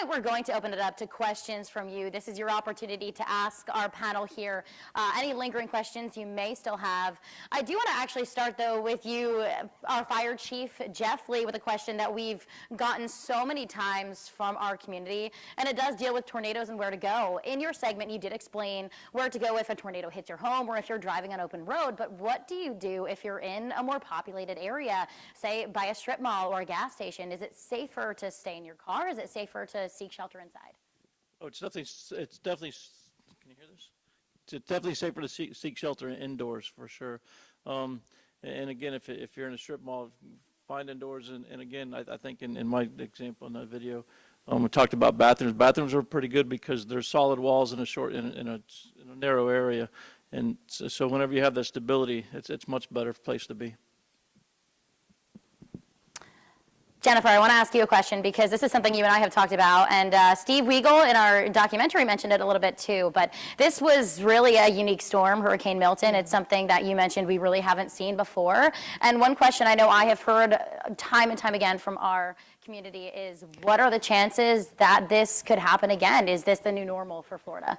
point, we're going to open it up to questions from you. This is your opportunity to ask our panel here any lingering questions you may still have. I do want to actually start, though, with you, our fire chief, Jeff Lee, with a question that we've gotten so many times from our community, and it does deal with tornadoes and where to go. In your segment, you did explain where to go if a tornado hits your home or if you're driving on open road, but what do you do if you're in a more populated area, say by a strip mall or a gas station? Is it safer to stay in your car? Is it safer to seek shelter inside? Oh, it's definitely, can you hear this? It's definitely safer to seek shelter indoors for sure. And again, if you're in a strip mall, find indoors. And again, I think in my example in that video, we talked about bathrooms. Bathrooms are pretty good because they're solid walls in a narrow area. And so whenever you have that stability, it's much better place to be. Jennifer, I want to ask you a question because this is something you and I have talked about, and Steve Weigel in our documentary mentioned it a little bit too, but this was really a unique storm, Hurricane Milton. It's something that you mentioned we really haven't seen before. And one question I know I have heard time and time again from our community is, what are the chances that this could happen again? Is this the new normal for Florida?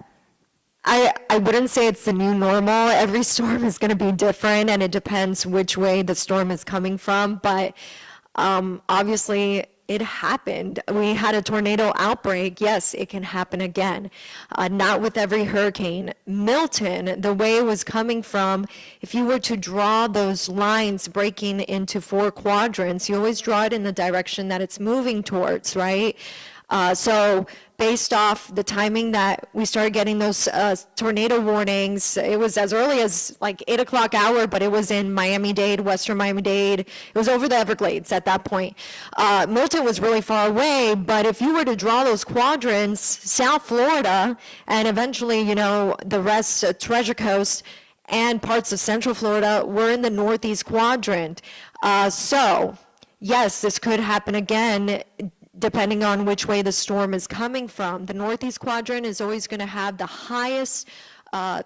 I wouldn't say it's the new normal. Every storm is going to be different, and it depends which way the storm is coming from, but obviously, it happened. We had a tornado outbreak. Yes, it can happen again. Not with every hurricane. Milton, the way it was coming from, if you were to draw those lines breaking into 4 quadrants, you always draw it in the direction that it's moving towards, right? So based off the timing that we started getting those tornado warnings, it was as early as like 8 o'clock hour, but it was in Miami-Dade, Western Miami-Dade. It was over the Everglades at that point. Milton was really far away, but if you were to draw those quadrants, South Florida, and eventually, you know, the rest, Treasure Coast, and parts of Central Florida were in the northeast quadrant. So, yes, this could happen again, depending on which way the storm is coming from. The northeast quadrant is always going to have the highest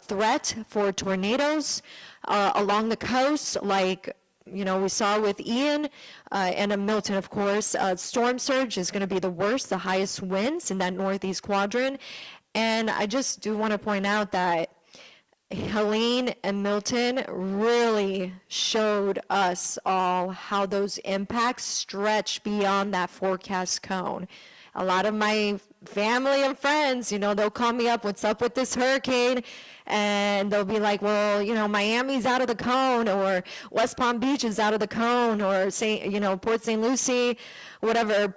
threat for tornadoes along the coast, like, you know, we saw with Ian and Milton, of course. Storm surge is going to be the worst, the highest winds in that northeast quadrant. And I just do want to point out that Helene and Milton really showed us all how those impacts stretch beyond that forecast cone. A lot of my family and friends, you know, they'll call me up, what's up with this hurricane? And they'll be like, well, you know, Miami's out of the cone, or West Palm Beach is out of the cone, or Port St. Lucie, whatever.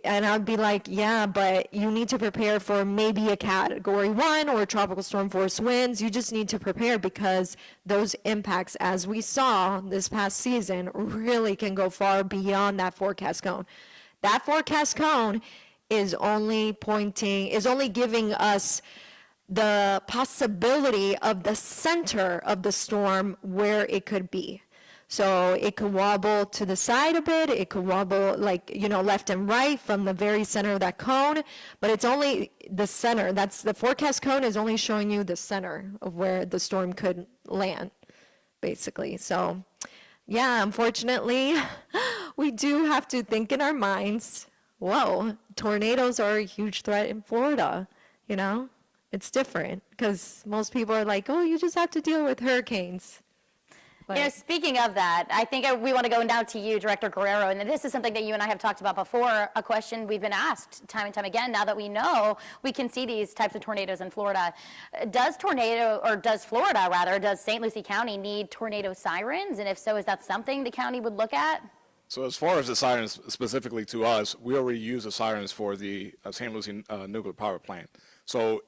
And I'd be like, yeah, but you need to prepare for maybe a Category 1 or tropical storm force winds. You just need to prepare because those impacts, as we saw this past season, really can go far beyond that forecast cone. That forecast cone is only giving us the possibility of the center of the storm where it could be. So it could wobble to the side a bit, it could wobble like, you know, left and right from the very center of that cone, but it's only the center. That's the forecast cone is only showing you the center of where the storm could land, basically. So yeah, unfortunately, we do have to think in our minds, whoa, tornadoes are a huge threat in Florida, you know? It's different because most people are like, oh, you just have to deal with hurricanes. You know, speaking of that, I think we want to go now to you, Director Correa, and this is something that you and I have talked about before, a question we've been asked time and time again. Now that we know we can see these types of tornadoes in Florida, does Florida, does St. Lucie County need tornado sirens? And if so, is that something the county would look at? So as far as the sirens specifically to us, we already use the sirens for the St. Lucie nuclear power plant. So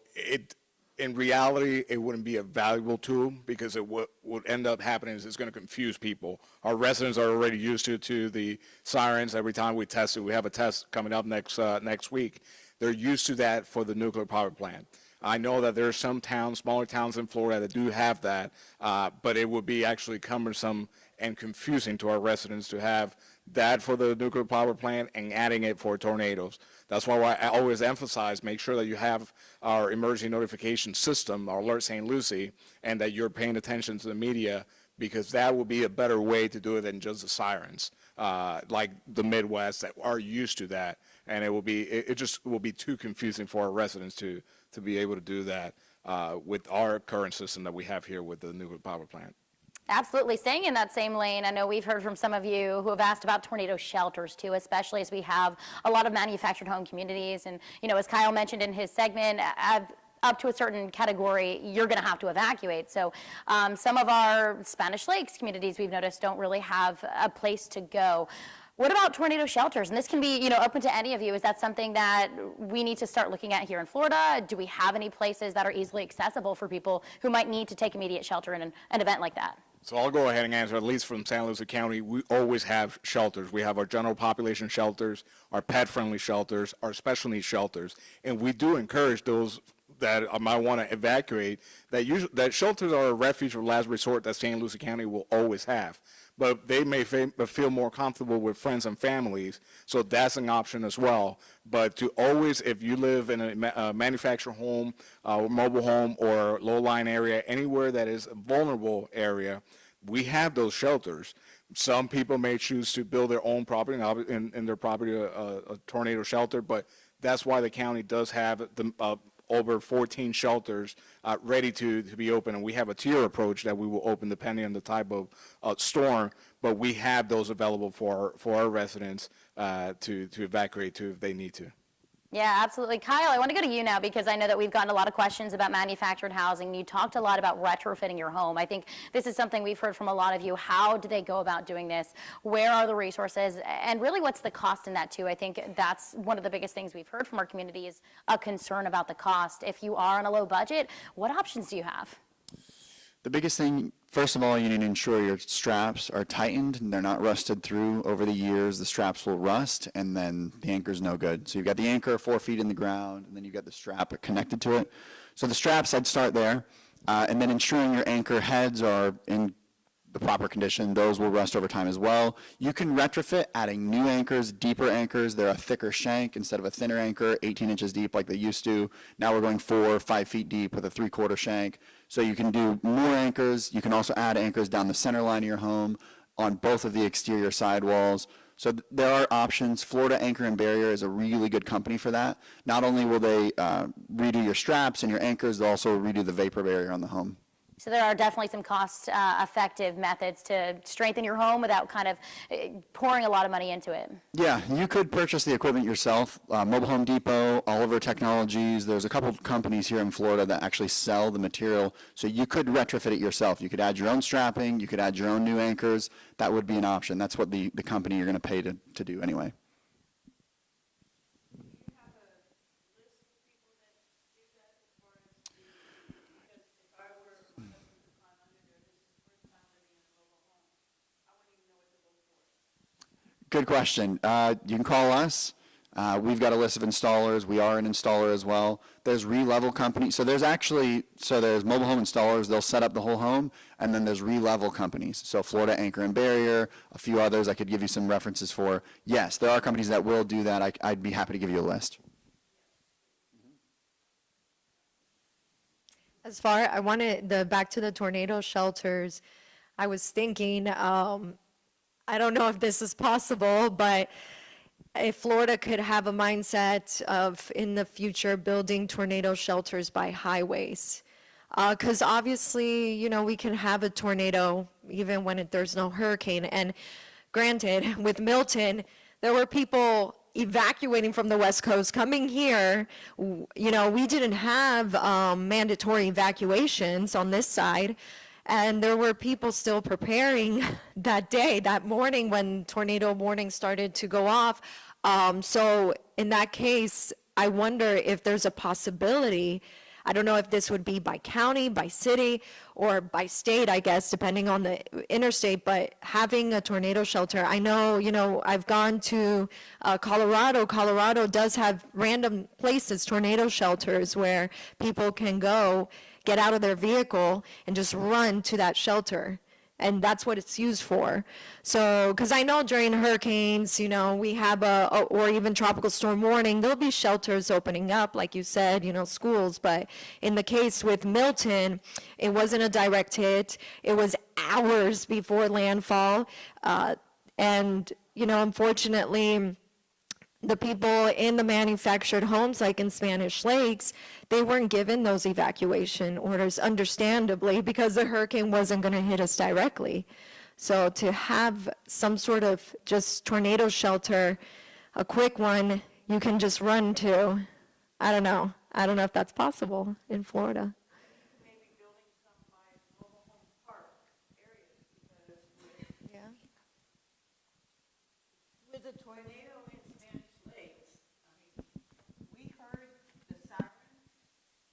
in reality, it wouldn't be a valuable tool because what would end up happening is it's going to confuse people. Our residents are already used to the sirens. Every time we test it, we have a test coming up next week. They're used to that for the nuclear power plant. I know that there are some towns, smaller towns in Florida that do have that, but it would be actually cumbersome and confusing to our residents to have that for the nuclear power plant and adding it for tornadoes. That's why I always emphasize, make sure that you have our emergency notification system, our Alert St. Lucie, and that you're paying attention to the media, because that will be a better way to do it than just the sirens, like the Midwest that are used to that. and it just will be too confusing for our residents to be able to do that with our current system that we have here with the nuclear power plant. Absolutely. Staying in that same lane, I know we've heard from some of you who have asked about tornado shelters too, especially as we have a lot of manufactured home communities. And, as Kyle mentioned in his segment, up to a certain category, you're going to have to evacuate. So some of our Spanish Lakes communities we've noticed don't really have a place to go. What about tornado shelters? And this can be, open to any of you. Is that something that we need to start looking at here in Florida? Do we have any places that are easily accessible for people who might need to take immediate shelter in an event like that? So I'll go ahead and answer, at least from San Luis County, we always have shelters. We have our general population shelters, our pet-friendly shelters, our special needs shelters, and we do encourage those that might want to evacuate, that shelters are a refuge of last resort that San Luis County will always have. But they may feel more comfortable with friends and families, so that's an option as well. But to always, if you live in a manufactured home, mobile home, or low-lying area, anywhere that is a vulnerable area, we have those shelters. Some people may choose to build their own property, in their property a tornado shelter, but that's why the county does have over 14 shelters ready to be open, and we have a tier approach that we will open depending on the type of storm, but we have those available for our residents to evacuate to if they need to. Yeah, absolutely. Kyle, I want to go to you now because I know that we've gotten a lot of questions about manufactured housing. You talked a lot about retrofitting your home. I think this is something we've heard from a lot of you. How do they go about doing this? Where are the resources? And really, what's the cost in that too? I think that's one of the biggest things we've heard from our community is a concern about the cost. If you are on a low budget, what options do you have? The biggest thing, first of all, you need to ensure your straps are tightened and they're not rusted through. Over the years, the straps will rust and then the anchor's no good. So you've got the anchor 4 feet in the ground and then you've got the strap connected to it. So the straps, I'd start there. And then ensuring your anchor heads are in the proper condition. Those will rust over time as well. You can retrofit, adding new anchors, deeper anchors. They're a thicker shank instead of a thinner anchor, 18 inches deep like they used to. Now we're going 4 or 5 feet deep with a 3/4 shank. So you can do more anchors. You can also add anchors down the center line of your home on both of the exterior sidewalls. So there are options. Florida Anchor and Barrier is a really good company for that. Not only will they redo your straps and your anchors, they'll also redo the vapor barrier on the home. So there are definitely some cost-effective methods to strengthen your home without kind of pouring a lot of money into it. Yeah, you could purchase the equipment yourself. Mobile Home Depot, Oliver Technologies, there's a couple of companies here in Florida that actually sell the material. So you could retrofit it yourself. You could add your own strapping. You could add your own new anchors. That would be an option. That's what the company you're going to pay to do anyway. Good question. You can call us. We've got a list of installers. We are an installer as well. There's re-level companies. So there's mobile home installers. They'll set up the whole home, and then there's re-level companies. So Florida Anchor and Barrier, a few others I could give you some references for. Yes, there are companies that will do that. I'd be happy to give you a list. Back to the tornado shelters, I was thinking, I don't know if this is possible, but if Florida could have a mindset of, in the future, building tornado shelters by highways. Because obviously, we can have a tornado even when there's no hurricane. And granted, with Milton, there were people evacuating from the West Coast coming here. We didn't have mandatory evacuations on this side. And there were people still preparing that morning when tornado warnings started to go off. So in that case, I wonder if there's a possibility. I don't know if this would be by county, by city, or by state, I guess, depending on the interstate, but having a tornado shelter. I know, I've gone to Colorado. Colorado does have random places, tornado shelters, where people can go, get out of their vehicle, and just run to that shelter. And that's what it's used for. So, because I know during hurricanes, we have or even tropical storm warning, there'll be shelters opening up, like you said, schools. But in the case with Milton, it wasn't a direct hit. It was hours before landfall. And, unfortunately, the people in the manufactured homes, like in Spanish Lakes, they weren't given those evacuation orders, understandably, because the hurricane wasn't going to hit us directly. So to have some sort of just tornado shelter, a quick one, you can just run to, I don't know. I don't know if that's possible in Florida. Maybe building some by mobile home park areas, because with a tornado in Spanish Lakes, I mean, we heard the siren,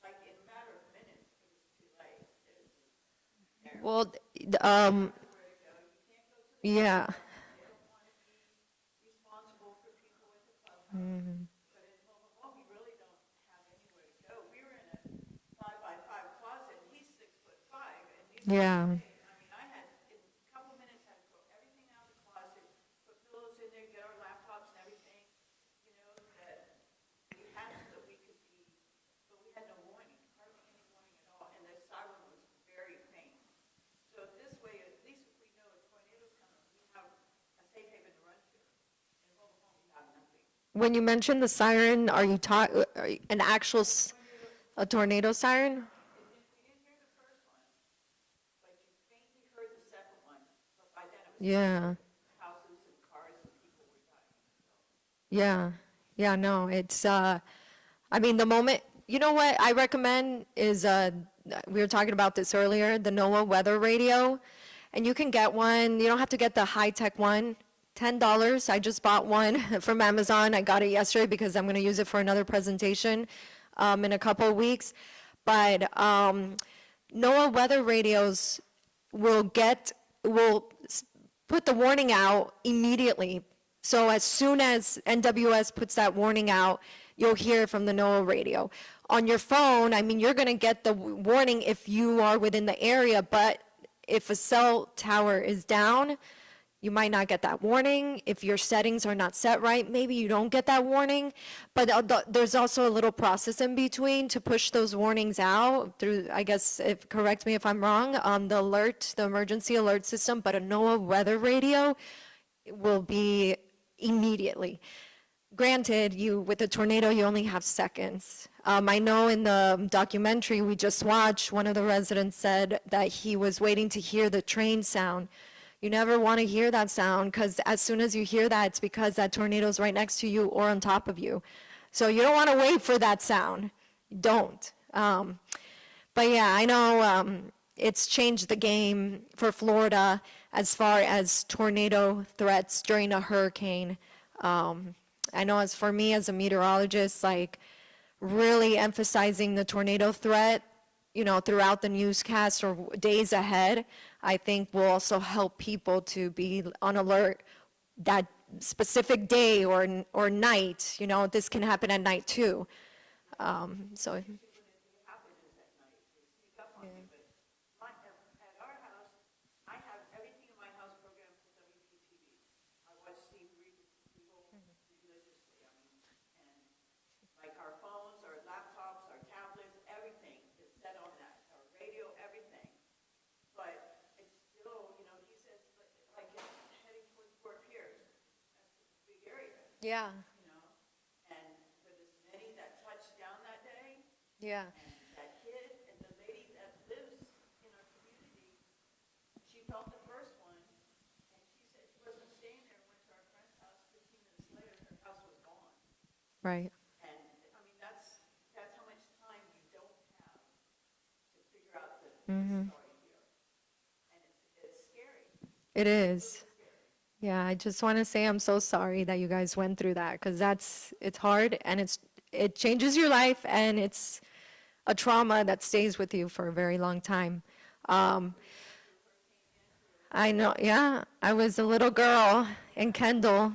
like in a matter of minutes, it was too late. Well, Where to go, you can't go to the, yeah. they don't want to be responsible for people at the clubhouse. But in mobile home, you really don't have anywhere to go. We were in a 5x5 closet, and he's 6'5", and these are Yeah. big. I mean, I had, in a couple minutes, had to throw everything out of the closet, put pillows in there, get our laptops and everything, you know, that we had so that we could be, but we had no warning, hardly any warning at all, and the siren was very faint. So this way, at least if we know a tornado's coming, we have a safe haven to run to. In mobile home, you have nothing. When you mentioned the siren, are you talking an actual a tornado siren? We didn't hear the first one, but you faintly heard the second one, but by then it was Yeah. houses and cars and people were dying. Yeah. Yeah, no, it's I mean, the moment, you know what I recommend is we were talking about this earlier, the NOAA weather radio, and you can get one. You don't have to get the high-tech one. $10. I just bought one from Amazon. I got it yesterday because I'm going to use it for another presentation in a couple of weeks. But NOAA weather radios will put the warning out immediately. So as soon as NWS puts that warning out, you'll hear from the NOAA radio. On your phone, I mean, you're going to get the warning if you are within the area, but if a cell tower is down, you might not get that warning. If your settings are not set right, maybe you don't get that warning. But there's also a little process in between to push those warnings out through, I guess, correct me if I'm wrong, the emergency alert system, but a NOAA weather radio will be immediately. Granted, with a tornado, you only have seconds. I know in the documentary we just watched, one of the residents said that he was waiting to hear the train sound. You never want to hear that sound, because as soon as you hear that, it's because that tornado's right next to you or on top of you. So you don't want to wait for that sound. Don't. But yeah, I know it's changed the game for Florida as far as tornado threats during a hurricane. I know as for me as a meteorologist, like really emphasizing the tornado threat, you know, throughout the newscast or days ahead, I think will also help people to be on alert that specific day or night. You know, this can happen at night too. So. At our house, I have everything in my house programmed for WPTV. I watch Steve Regal religiously, I mean, and like our phones, our laptops, our tablets, everything is set on that, our radio, everything. But it's still, you know, he says, like it's heading towards Fort Pierce. That's a big area, Yeah. you know? And with as many that touched down that day, Yeah. and that kid and the lady that lives in our community, she felt the first one, and she said she wasn't staying there, went to our friend's house, 15 minutes later, her house was gone. Right. And, I mean, that's how much time you don't have to figure out the story here. And it's scary. It is. Yeah, I just want to say I'm so sorry that you guys went through that, because it's hard and it changes your life, and it's a trauma that stays with you for a very long time. I know, yeah, I was a little girl in Kendall.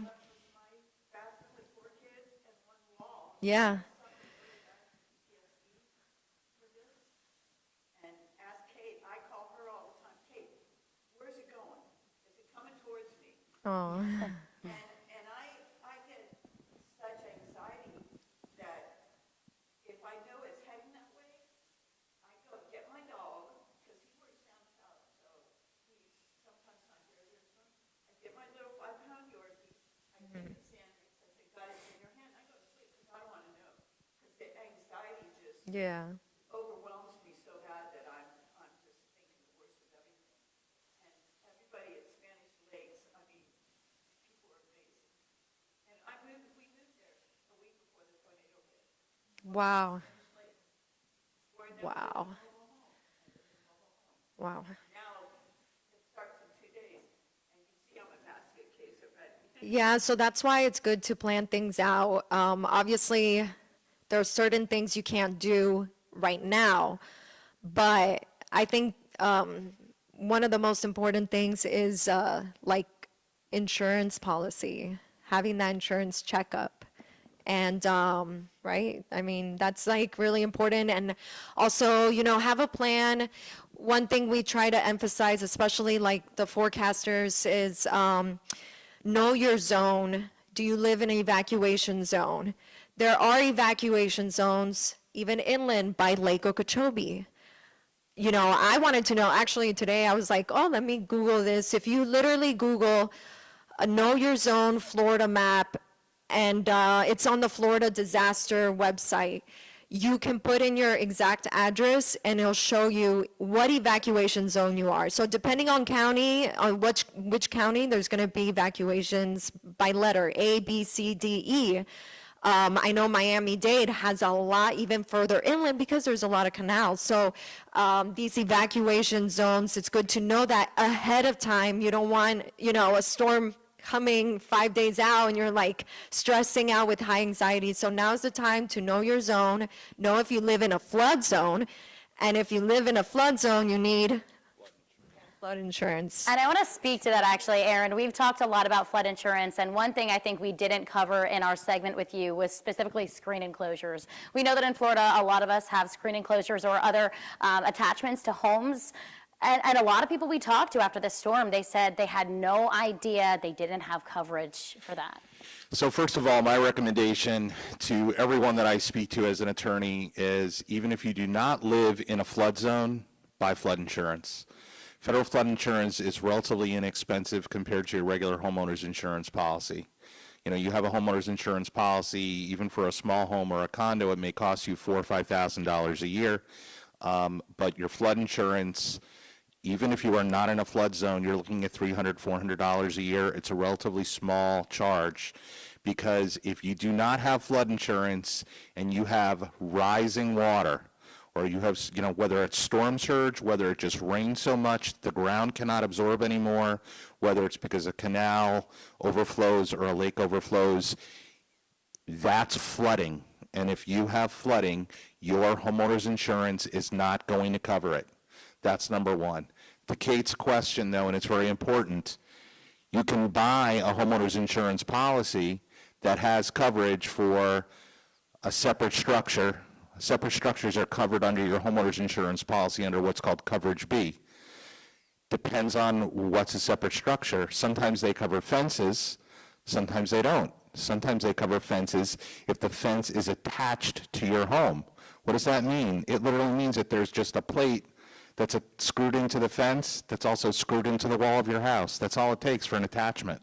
Bathroom with 4 kids and 1 wall. Yeah, And ask Kate, I call her all the time, Kate, where's it going? Is it coming towards me? oh, And I get such anxiety that if I know it's heading that way, I go get my dog, because he works down south, so he's sometimes not here this one. I get my little 5-pound Yorkie, I take the sandwich, I say, got it in your Yeah. overwhelms me so bad that I'm just thinking the worst of everything. And everybody at Spanish Lakes, I mean, people are amazing. And we moved there a week before the tornado hit. Wow. We're never Wow. Wow. now, it starts in 2 days, and you see I'm a basket case already. Yeah, so that's why it's good to plan things out. Obviously, there are certain things you can't do right now, but I think one of the most important things is like insurance policy, having that insurance checkup. And, right, I mean, that's like really important. And also, have a plan. One thing we try to emphasize, especially like the forecasters, is know your zone. Do you live in an evacuation zone? There are evacuation zones, even inland by Lake Okeechobee. I wanted to know, actually today I was like, oh, let me Google this. If you literally Google Know Your Zone Florida map, and it's on the Florida disaster website, you can put in your exact address and it'll show you what evacuation zone you are. So depending on county, on which county, there's going to be evacuations by letter A, B, C, D, E. I know Miami-Dade has a lot even further inland because there's a lot of canals. So these evacuation zones, it's good to know that ahead of time. You don't want, a storm coming 5 days out and you're like stressing out with high anxiety. So now's the time to know your zone, know if you live in a flood zone, and if you live in a flood zone, you need flood insurance. And I want to speak to that actually, Aaron. We've talked a lot about flood insurance, and one thing I think we didn't cover in our segment with you was specifically screen enclosures. We know that in Florida, a lot of us have screen enclosures or other attachments to homes. And a lot of people we talked to after this storm, they said they had no idea they didn't have coverage for that. So first of all, my recommendation to everyone that I speak to as an attorney is even if you do not live in a flood zone, buy flood insurance. Federal flood insurance is relatively inexpensive compared to your regular homeowner's insurance policy. You have a homeowner's insurance policy, even for a small home or a condo, it may cost you $4,000 or $5,000 a year. But your flood insurance, even if you are not in a flood zone, you're looking at $300, $400 a year. It's a relatively small charge because if you do not have flood insurance and you have rising water, or you have, whether it's storm surge, whether it just rains so much the ground cannot absorb anymore, whether it's because a canal overflows or a lake overflows, that's flooding. And if you have flooding, your homeowner's insurance is not going to cover it. That's number one. To Kate's question, though, and it's very important, you can buy a homeowner's insurance policy that has coverage for a separate structure. Separate structures are covered under your homeowner's insurance policy under what's called Coverage B. Depends on what's a separate structure. Sometimes they cover fences, sometimes they don't. Sometimes they cover fences if the fence is attached to your home. What does that mean? It literally means that there's just a plate that's screwed into the fence that's also screwed into the wall of your house. That's all it takes for an attachment.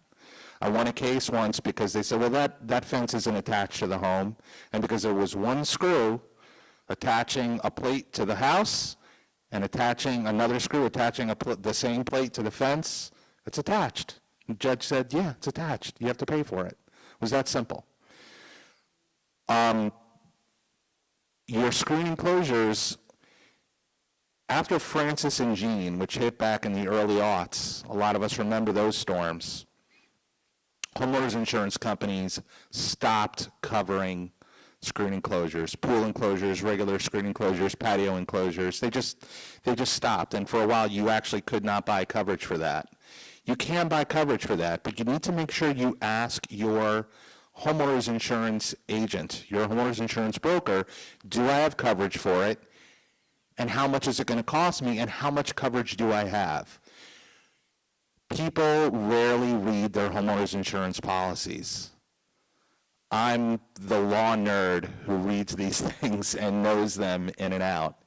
I won a case once because they said, well, that fence isn't attached to the home. And because there was one screw attaching a plate to the house and attaching another screw attaching the same plate to the fence, it's attached. The judge said, yeah, it's attached. You have to pay for it. It was that simple. Your screen enclosures, after Francis and Jean, which hit back in the early aughts, a lot of us remember those storms, homeowners insurance companies stopped covering screen enclosures, pool enclosures, regular screen enclosures, patio enclosures. They just stopped. And for a while, you actually could not buy coverage for that. You can buy coverage for that, but you need to make sure you ask your homeowner's insurance agent, your homeowner's insurance broker, do I have coverage for it? And how much is it going to cost me? And how much coverage do I have? People rarely read their homeowner's insurance policies. I'm the law nerd who reads these things and knows them in and out.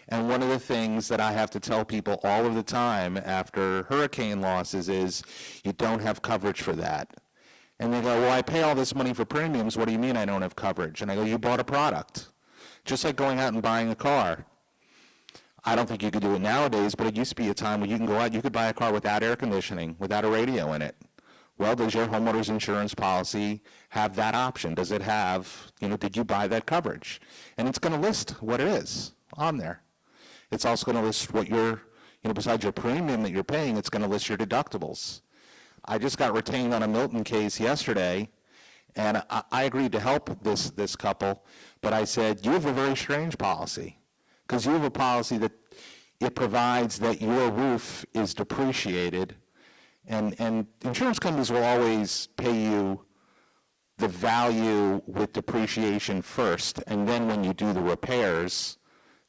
And one of the things that I have to tell people all of the time after hurricane losses is you don't have coverage for that. And they go, well, I pay all this money for premiums. What do you mean I don't have coverage? And I go, you bought a product. Just like going out and buying a car. I don't think you could do it nowadays, but it used to be a time when you can go out, you could buy a car without air conditioning, without a radio in it. Well, does your homeowner's insurance policy have that option? Does it have, did you buy that coverage? And it's going to list what it is on there. It's also going to list what your, besides your premium that you're paying, it's going to list your deductibles. I just got retained on a Milton case yesterday, and I agreed to help this couple, but I said, you have a very strange policy, because you have a policy that it provides that your roof is depreciated, and insurance companies will always pay you the value with depreciation first, and then when you do the repairs,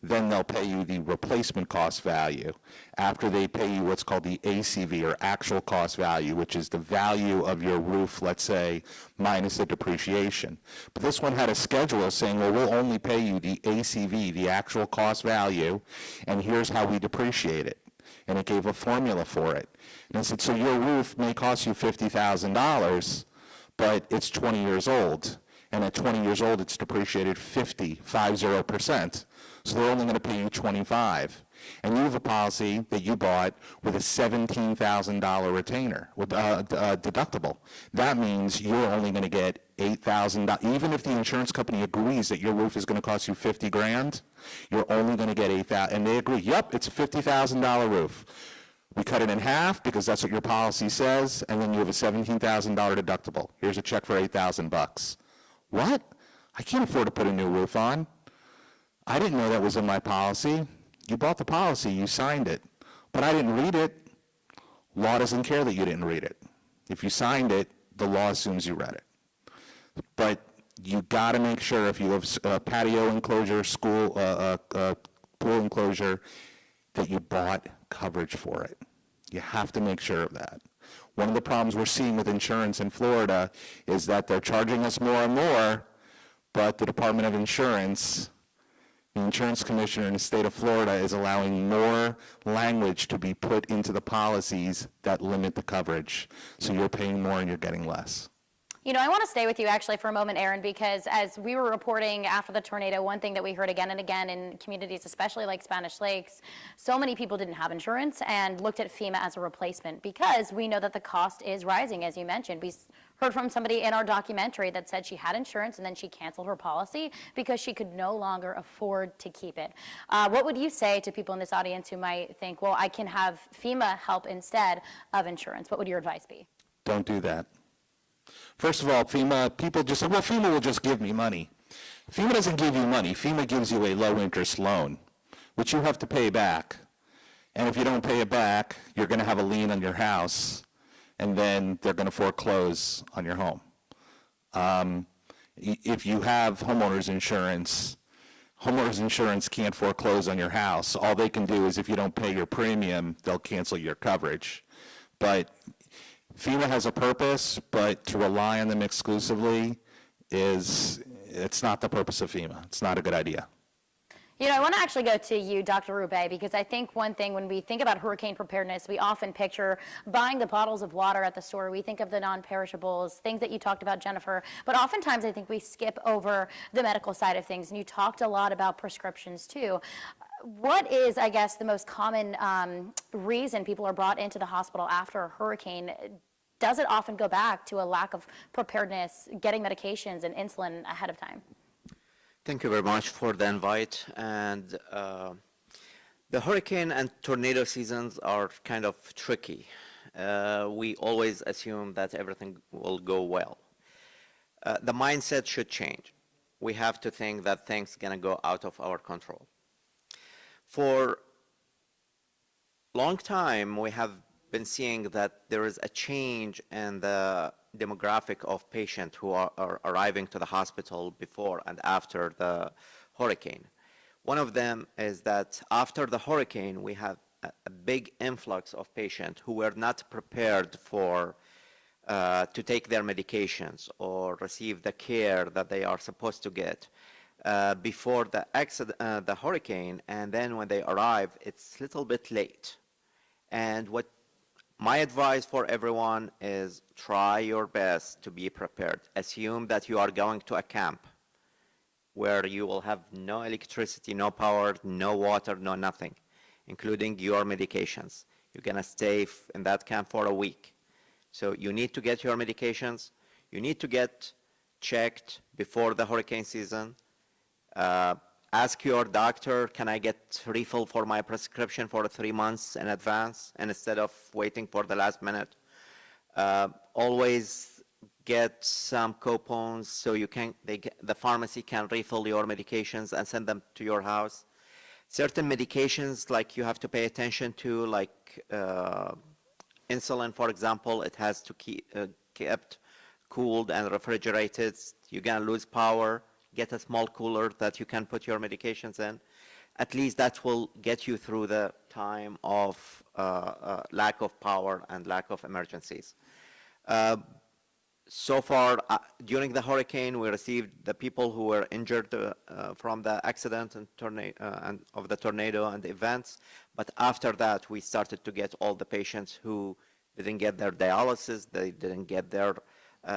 then they'll pay you the replacement cost value after they pay you what's called the ACV, or actual cost value, which is the value of your roof, let's say, minus the depreciation. But this one had a schedule saying, well, we'll only pay you the ACV, the actual cost value, and here's how we depreciate it. And it gave a formula for it. And I said, so your roof may cost you $50,000, but it's 20 years old. And at 20 years old, it's depreciated 50%. So they're only going to pay you $25,000. And you have a policy that you bought with a $17,000 retainer, with deductible. That means you're only going to get $8,000. Even if the insurance company agrees that your roof is going to cost you $50,000, you're only going to get $8,000. And they agree, yep, it's a $50,000 roof. We cut it in half because that's what your policy says, and then you have a $17,000 deductible. Here's a check for $8,000. What? I can't afford to put a new roof on. I didn't know that was in my policy. You bought the policy, you signed it, but I didn't read it. Law doesn't care that you didn't read it. If you signed it, the law assumes you read it. But you got to make sure if you have a patio enclosure, school, pool enclosure, that you bought coverage for it. You have to make sure of that. One of the problems we're seeing with insurance in Florida is that they're charging us more and more, but the Department of Insurance, the insurance commissioner in the state of Florida, is allowing more language to be put into the policies that limit the coverage. So you're paying more and you're getting less. I want to stay with you actually for a moment, Aaron, because as we were reporting after the tornado, one thing that we heard again and again in communities, especially like Spanish Lakes, so many people didn't have insurance and looked at FEMA as a replacement because we know that the cost is rising, as you mentioned. We heard from somebody in our documentary that said she had insurance and then she canceled her policy because she could no longer afford to keep it. What would you say to people in this audience who might think, well, I can have FEMA help instead of insurance? What would your advice be? Don't do that. First of all, FEMA, people just say, well, FEMA will just give me money. FEMA doesn't give you money. FEMA gives you a low-interest loan, which you have to pay back. And if you don't pay it back, you're going to have a lien on your house, and then they're going to foreclose on your home. If you have homeowners insurance can't foreclose on your house. All they can do is if you don't pay your premium, they'll cancel your coverage. But FEMA has a purpose, but to rely on them exclusively it's not the purpose of FEMA. It's not a good idea. I want to actually go to you, Dr. Rubey, because I think one thing when we think about hurricane preparedness, we often picture buying the bottles of water at the store. We think of the non-perishables, things that you talked about, Jennifer. But oftentimes I think we skip over the medical side of things, and you talked a lot about prescriptions too. What is, I guess, the most common reason people are brought into the hospital after a hurricane? Does it often go back to a lack of preparedness, getting medications and insulin ahead of time? Thank you very much for the invite. And the hurricane and tornado seasons are kind of tricky. We always assume that everything will go well. The mindset should change. We have to think that things are going to go out of our control. For a long time, we have been seeing that there is a change in the demographic of patients who are arriving to the hospital before and after the hurricane. One of them is that after the hurricane, we have a big influx of patients who were not prepared for to take their medications or receive the care that they are supposed to get before the hurricane, and then when they arrive, it's a little bit late. And what my advice for everyone is try your best to be prepared. Assume that you are going to a camp. where you will have no electricity, no power, no water, no nothing, including your medications. You're going to stay in that camp for a week. So you need to get your medications. You need to get checked before the hurricane season. Ask your doctor, can I get refill for my prescription for 3 months in advance, and instead of waiting for the last minute. Always get some coupons so the pharmacy can refill your medications and send them to your house. Certain medications, like you have to pay attention to, like insulin, for example, it has to keep kept cooled and refrigerated. You're gonna lose power. Get a small cooler that you can put your medications in. At least that will get you through the time of lack of power and lack of emergencies. So far, during the hurricane, we received the people who were injured from the accident and of the tornado and the events. But after that, we started to get all the patients who didn't get their dialysis, they didn't get their,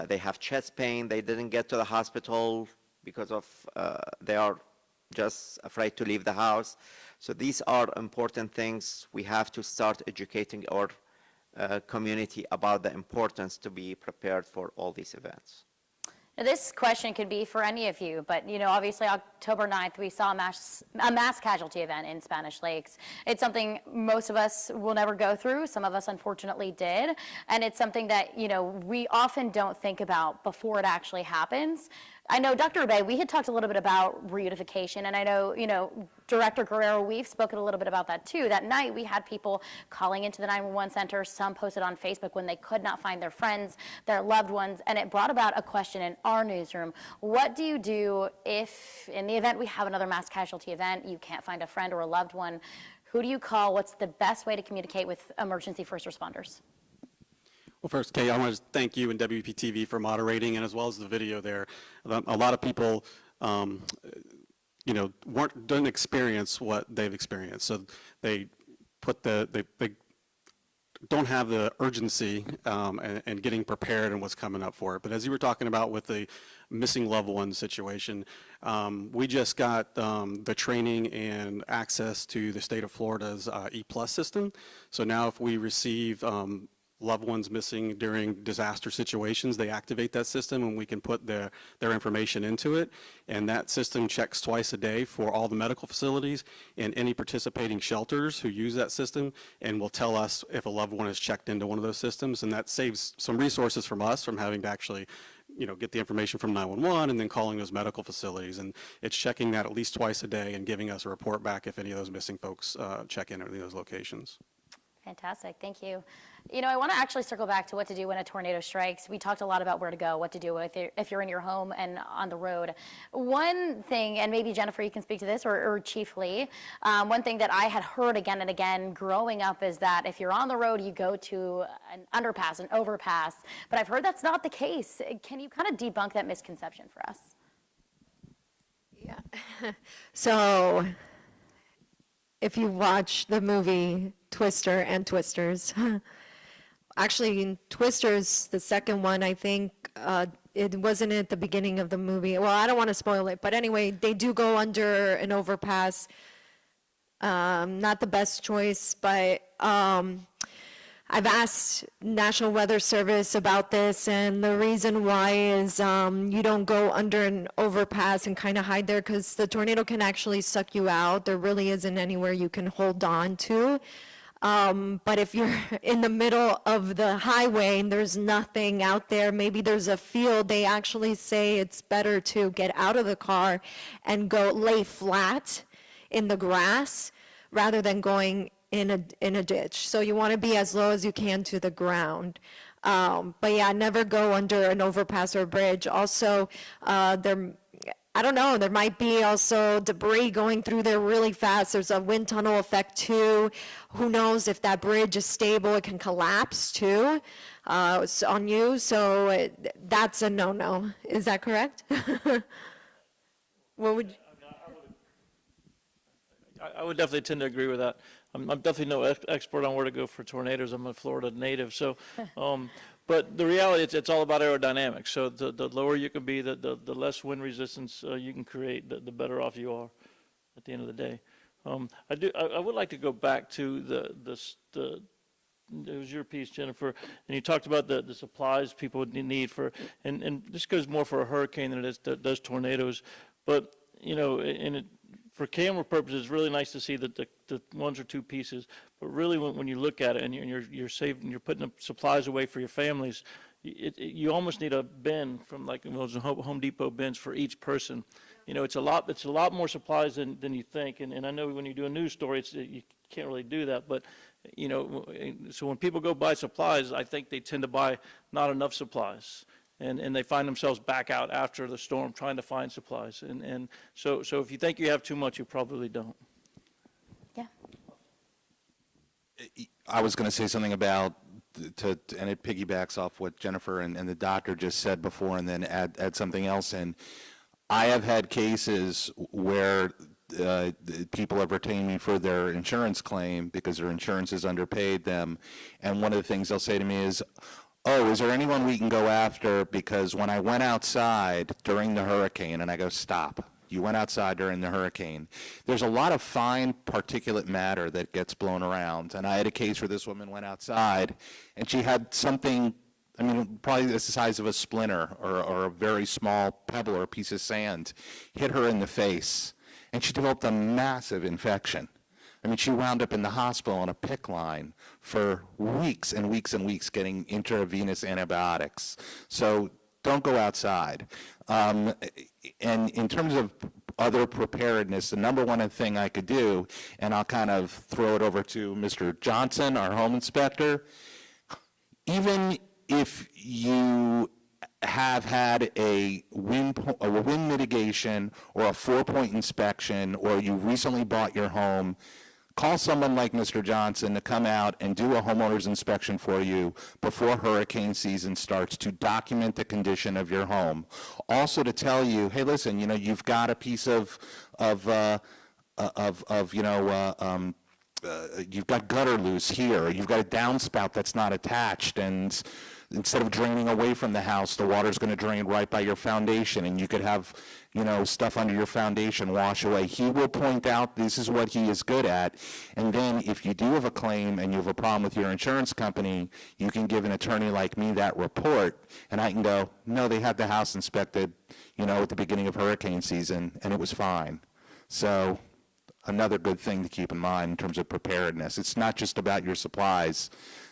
they have chest pain, they didn't get to the hospital because of, they are just afraid to leave the house. So these are important things. We have to start educating our community about the importance to be prepared for all these events. Now, this question could be for any of you, but obviously October 9th, we saw a mass casualty event in Spanish Lakes. It's something most of us will never go through. Some of us unfortunately did. And it's something that, we often don't think about before it actually happens. I know, Dr. Ube, we had talked a little bit about reunification, and I know, Director Correa, we've spoken a little bit about that too. That night, we had people calling into the 911 center. Some posted on Facebook when they could not find their friends, their loved ones, and it brought about a question in our newsroom. What do you do if, in the event we have another mass casualty event, you can't find a friend or a loved one? Who do you call? What's the best way to communicate with emergency first responders? Well, first, Kay, I want to thank you and WPTV for moderating, and as well as the video there. A lot of people, didn't experience what they've experienced, so they don't have the urgency and getting prepared and what's coming up for it. But as you were talking about with the missing loved one situation, we just got the training and access to the state of Florida's E+ system. So now if we receive loved ones missing during disaster situations, they activate that system and we can put their information into it. And that system checks twice a day for all the medical facilities and any participating shelters who use that system, and will tell us if a loved one is checked into one of those systems. And that saves some resources from us from having to actually get the information from 911 and then calling those medical facilities. And it's checking that at least twice a day and giving us a report back if any of those missing folks check in at any of those locations. Fantastic, thank you. I want to actually circle back to what to do when a tornado strikes. We talked a lot about where to go, what to do if you're in your home and on the road. One thing, and maybe Jennifer, you can speak to this, or Chief Lee, one thing that I had heard again and again growing up is that if you're on the road, you go to an underpass, an overpass, but I've heard that's not the case. Can you kind of debunk that misconception for us? Yeah. So, if you watch the movie Twister and Twisters, actually in Twisters, the second one, I think it wasn't at the beginning of the movie. Well, I don't want to spoil it, but anyway, they do go under an overpass. Not the best choice, but I've asked National Weather Service about this, and the reason why is you don't go under an overpass and kind of hide there, because the tornado can actually suck you out. There really isn't anywhere you can hold on to. But if you're in the middle of the highway and there's nothing out there, maybe there's a field, they actually say it's better to get out of the car and go lay flat in the grass rather than going in a ditch. So you want to be as low as you can to the ground. But yeah, never go under an overpass or bridge. Also, I don't know, there might be also debris going through there really fast. There's a wind tunnel effect too. Who knows if that bridge is stable, it can collapse too on you. So that's a no-no. Is that correct? What would I would definitely tend to agree with that. I'm definitely no expert on where to go for tornadoes. I'm a Florida native, so. But the reality is, it's all about aerodynamics. So the lower you can be, the less wind resistance you can create, the better off you are at the end of the day. I would like to go back to it was your piece, Jennifer, and you talked about the supplies people would need for, and this goes more for a hurricane than it does tornadoes. But, you know, for camera purposes, it's really nice to see that the 1 or 2 pieces. But really, when you look at it and you're saving, you're putting supplies away for your families, you almost need a bin from like those Home Depot bins for each person. You know, it's a lot more supplies than you think. And I know when you do a news story, you can't really do that. But, you know, so when people go buy supplies, I think they tend to buy not enough supplies. And they find themselves back out after the storm trying to find supplies. And so if you think you have too much, you probably don't. Yeah. I was going to say something about, and it piggybacks off what Jennifer and the doctor just said before, and then add something else in. I have had cases where people have retained me for their insurance claim because their insurance has underpaid them, and one of the things they'll say to me is, oh, is there anyone we can go after? Because when I went outside during the hurricane, and I go, stop. You went outside during the hurricane. There's a lot of fine particulate matter that gets blown around. And I had a case where this woman went outside, and she had something, I mean, probably the size of a splinter or a very small pebble or piece of sand, hit her in the face. And she developed a massive infection. I mean, she wound up in the hospital on a PICC line for weeks and weeks and weeks getting intravenous antibiotics. So don't go outside. And in terms of other preparedness, the number one thing I could do, and I'll kind of throw it over to Mr. Johnson, our home inspector, even if you have had a wind mitigation or a 4-point inspection, or you recently bought your home, call someone like Mr. Johnson to come out and do a homeowner's inspection for you before hurricane season starts to document the condition of your home. Also to tell you, hey, listen, you know, you've got a piece you've got gutter loose here, you've got a downspout that's not attached, and instead of draining away from the house, the water's going to drain right by your foundation, and you could have, you know, stuff under your foundation wash away. He will point out this is what he is good at, and then if you do have a claim and you have a problem with your insurance company, you can give an attorney like me that report, and I can go, no, they had the house inspected, you know, at the beginning of hurricane season, and it was fine. So another good thing to keep in mind in terms of preparedness. It's not just about your supplies.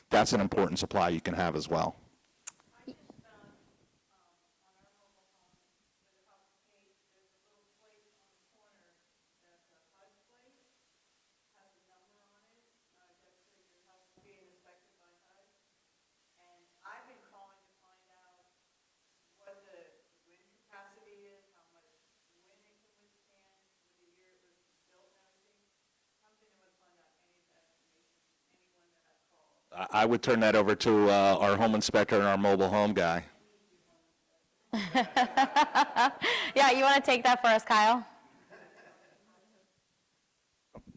That's an important supply you can have as well. I would turn that over to our home inspector and our mobile home guy. Yeah, you want to take that for us, Kyle?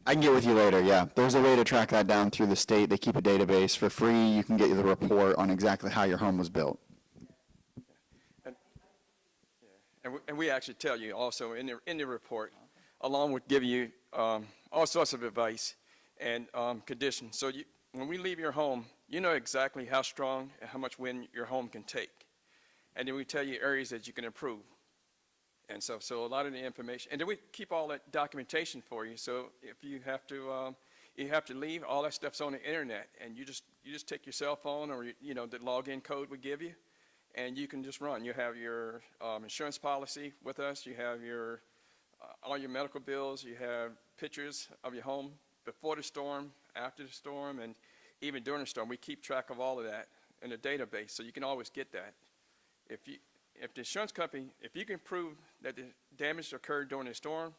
I can get with you later, yeah. There's a way to track that down through the state. They keep a database for free. You can get you the report on exactly how your home was built. And we actually tell you also in the report, along with giving you all sorts of advice and conditions. So when we leave your home, you know exactly how strong and how much wind your home can take. And then we tell you areas that you can improve. And so a lot of the information, and then we keep all that documentation for you. So if you have to leave, all that stuff's on the internet, and you just take your cell phone or the login code we give you, and you can just run. You have your insurance policy with us. You have your all your medical bills. You have pictures of your home before the storm, after the storm, and even during the storm. We keep track of all of that in a database, so you can always get that. If the insurance company, if you can prove that the damage occurred during the storm,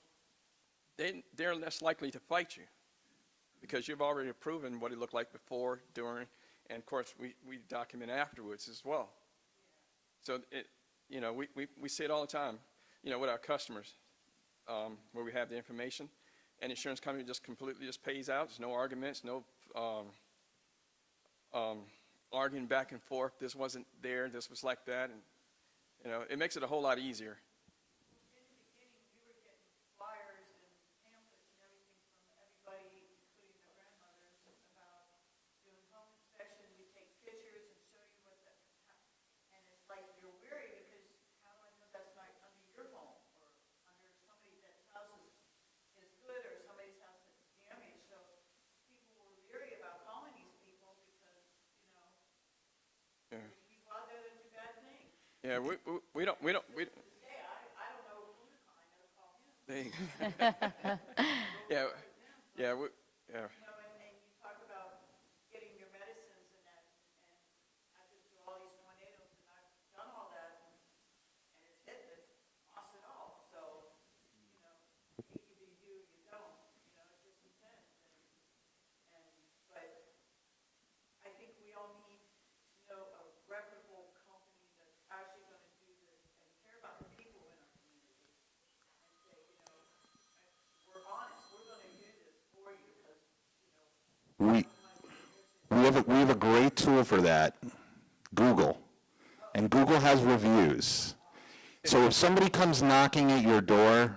they're less likely to fight you because you've already proven what it looked like before, during, and of course we document afterwards as well. So we see it all the time, with our customers, where we have the information, and the insurance company just completely pays out. There's no arguments, no arguing back and forth. This wasn't there, this was like that, and, you know, it makes it a whole lot easier. In the beginning, we were getting flyers and pamphlets and everything from everybody, including the grandmothers, about doing home inspection. We take pictures and show you what the, and it's like you're weary because how do I know that's not under your home or under somebody that's house is good or somebody's house that's damaged. So people were leery about calling these people because, you know, Yeah. there's people out there that do bad things. Yeah, we don't, Today, I don't know who to call. I never call him. they, yeah, yeah, yeah. You know, and you talk about getting your medicines and that, and I've been through all these tornadoes and I've done all that, and it's hit it, lost it all, so, you know, either you do or you don't, you know, it just depends, but I think we all need to know a reputable company that's actually gonna do this and care about the people in our community, and say, you know, we're honest, we're gonna do this for you, because, you know, We have a great tool for that, Google. And Google has reviews. So if somebody comes knocking at your door,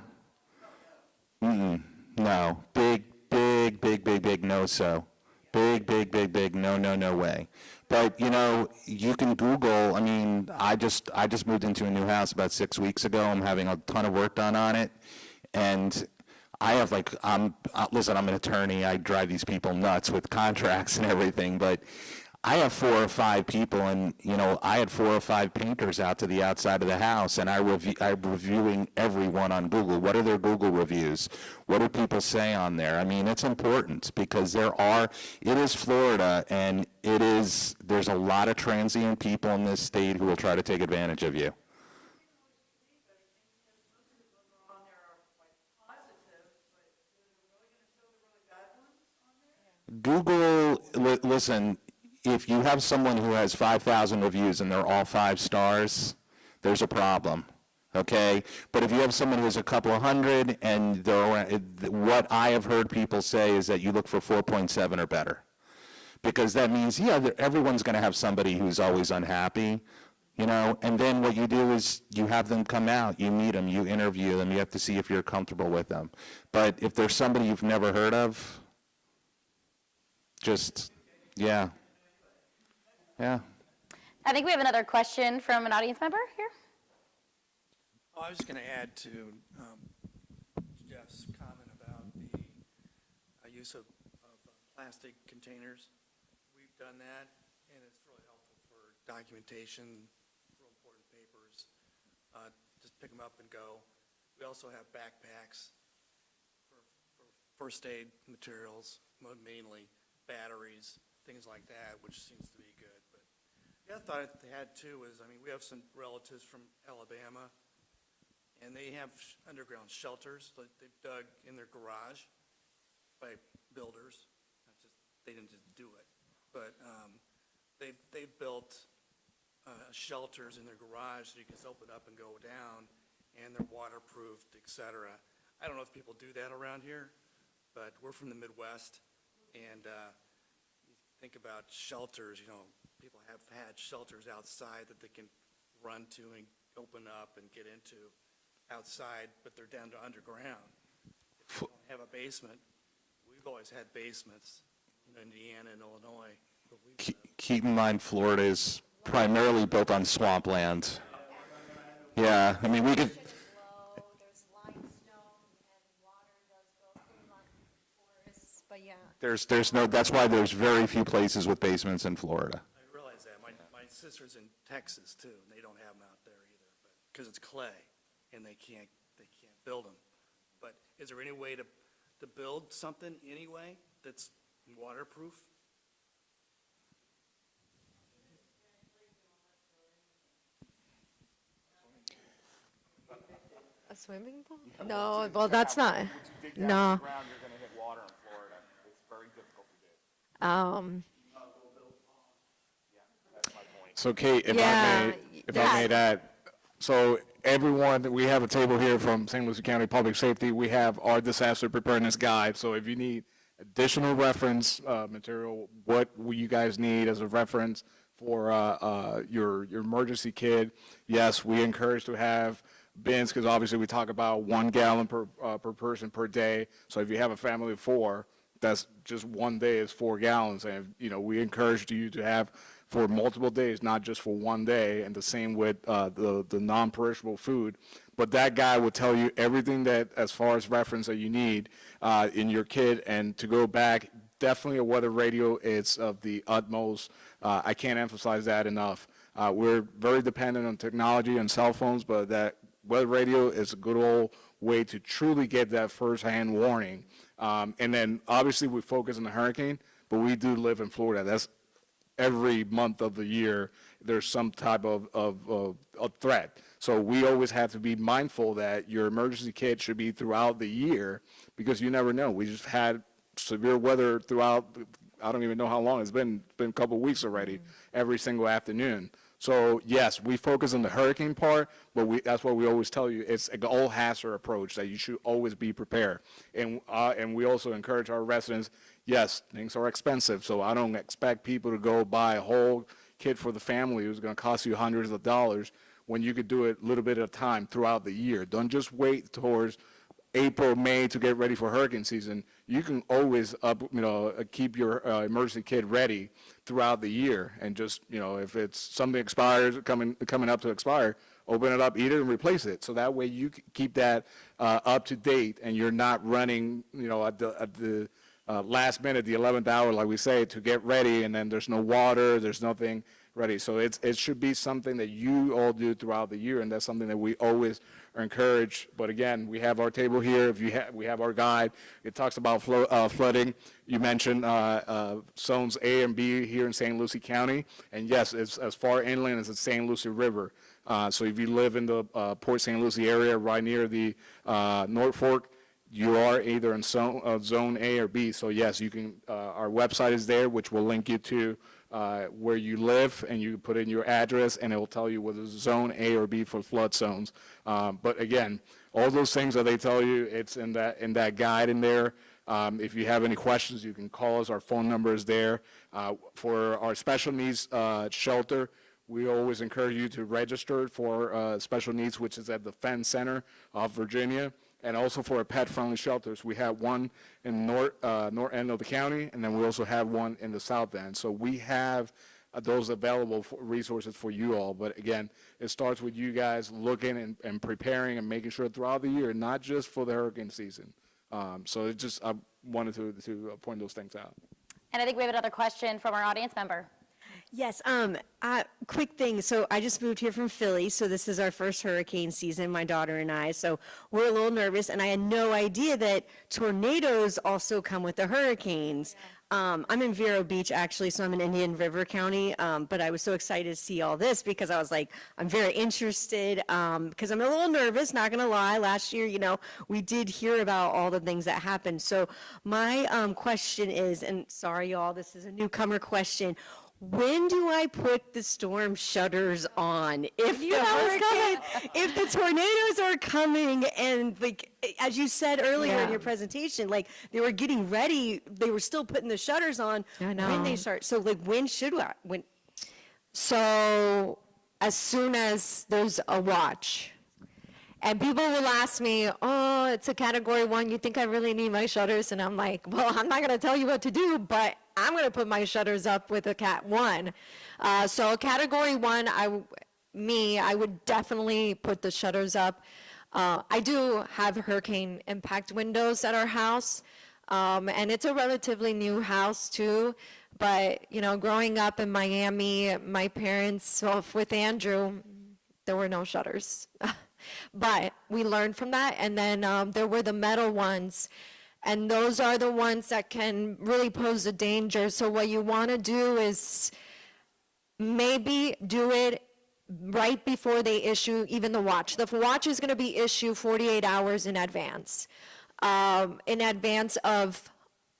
no, big no so. Big no way. But, you know, you can Google, I mean, I just moved into a new house about 6 weeks ago. I'm having a ton of work done on it. And I have listen, I'm an attorney. I drive these people nuts with contracts and everything, but I have 4 or 5 people, and, you know, I had 4 or 5 painters out to the outside of the house, and I'm reviewing everyone on Google. What are their Google reviews? What do people say on there? I mean, it's important because it is Florida, and there's a lot of transient people in this state who will try to take advantage of you. Google, listen, if you have someone who has 5,000 reviews and they're all 5 stars, there's a problem, okay? But if you have someone who has a couple of hundred and what I have heard people say is that you look for 4.7 or better. Because that means, yeah, everyone's going to have somebody who's always unhappy, you know? And then what you do is you have them come out, you meet them, you interview them, you have to see if you're comfortable with them. But if there's somebody you've never heard of, yeah. I think we have another question from an audience member here. Oh, I was just going to add to Jeff's comment about the use of plastic containers. We've done that, and it's really helpful for documentation, real important papers. Just pick them up and go. We also have backpacks for first aid materials, mainly batteries, things like that, which seems to be good. But the other thought they had too is, I mean, we have some relatives from Alabama, and they have underground shelters that they've dug in their garage by builders. They didn't just do it, but they've built shelters in their garage so you can just open up and go down, and they're waterproofed, et cetera. I don't know if people do that around here, but we're from the Midwest, and you think about shelters, you know, people have had shelters outside that they can run to and open up and get into outside, but they're down to underground. If you don't have a basement, we've always had basements in Indiana and Illinois. But Keep in mind, Florida is primarily built on swampland. Yeah, I mean, we could, There's limestone and water does go through forests, but yeah. that's why there's very few places with basements in Florida. I realize that. My sister's in Texas too, and they don't have them out there either, but, because it's clay, and they can't build them. But is there any way to build something anyway that's waterproof? A swimming pool? No, well, that's not, no. So Kate, if Yeah, I may add, so everyone, we have a table here from St. Lucie County Public Safety. We have our disaster preparedness guide. So if you need additional reference material, what will you guys need as a reference? for your emergency kit. Yes, we encourage to have bins because obviously we talk about 1 gallon per person per day. So if you have a family of 4, that's just one day is 4 gallons. And, you know, we encourage you to have for multiple days, not just for one day. And the same with the non-perishable food. But that guy will tell you everything that, as far as reference that you need in your kit. And to go back, definitely a weather radio is of the utmost. I can't emphasize that enough. We're very dependent on technology and cell phones, but that weather radio is a good old way to truly get that first-hand warning. And then obviously we focus on the hurricane, but we do live in Florida. That's every month of the year there's some type of threat. So we always have to be mindful that your emergency kit should be throughout the year because you never know. We just had severe weather throughout, I don't even know how long. It's been a couple of weeks already, every single afternoon. So yes, we focus on the hurricane part, but that's what we always tell you. It's an all hazard approach that you should always be prepared. And we also encourage our residents, yes, things are expensive, so I don't expect people to go buy a whole kit for the family who's going to cost you hundreds of dollars when you could do it a little bit at a time throughout the year. Don't just wait towards April, May to get ready for hurricane season. You can always keep your emergency kit ready throughout the year, and just, you know, if it's something expires coming up to expire, open it up, eat it, and replace it. So that way you keep that up to date, and you're not running, you know, at the last minute, the 11th hour, like we say, to get ready, and then there's no water, there's nothing ready. So it should be something that you all do throughout the year, and that's something that we always encourage. But again, we have our table here. We have our guide. It talks about flooding. You mentioned zones A and B here in St. Lucie County, and yes, it's as far inland as the St. Lucie River. So if you live in the Port St. Lucie area, right near the North Fork, you are either in zone A or B. So yes, you can. Our website is there, which will link you to where you live, and you put in your address, and it will tell you whether it's zone A or B for flood zones. But again, all those things that they tell you, it's in that guide in there. If you have any questions, you can call us. Our phone number is there. For our special needs shelter, we always encourage you to register for special needs, which is at the Fenn Center of Virginia. And also for our pet-friendly shelters, we have one in north end of the county, and then we also have one in the south end. So we have those available for resources for you all. But again, it starts with you guys looking and preparing and making sure throughout the year, not just for the hurricane season. So it just, I wanted to point those things out. And I think we have another question from our audience member. Yes, quick thing. So I just moved here from Philly, so this is our first hurricane season, my daughter and I. So we're a little nervous, and I had no idea that tornadoes also come with the hurricanes. I'm in Vero Beach, actually, so I'm in Indian River County, but I was so excited to see all this because I was like, I'm very interested, because I'm a little nervous, not gonna lie. Last year, you know, we did hear about all the things that happened. So my question is, and sorry y'all, this is a newcomer question, when do I put the storm shutters on? If if the tornadoes are coming, and like, as you said earlier in your presentation, like they were getting ready, they were still putting the shutters on when they start. So like, when should I? So as soon as there's a watch. And people will ask me, oh, it's a category 1. You think I really need my shutters? And I'm like, well, I'm not going to tell you what to do, but I'm going to put my shutters up with a Cat 1. So category 1, I would definitely put the shutters up. I do have hurricane impact windows at our house, and it's a relatively new house too. But, you know, growing up in Miami, my parents, well, with Andrew, there were no shutters. But we learned from that, and then there were the metal ones, and those are the ones that can really pose a danger. So what you want to do is maybe do it right before they issue even the watch. The watch is going to be issued 48 hours in advance of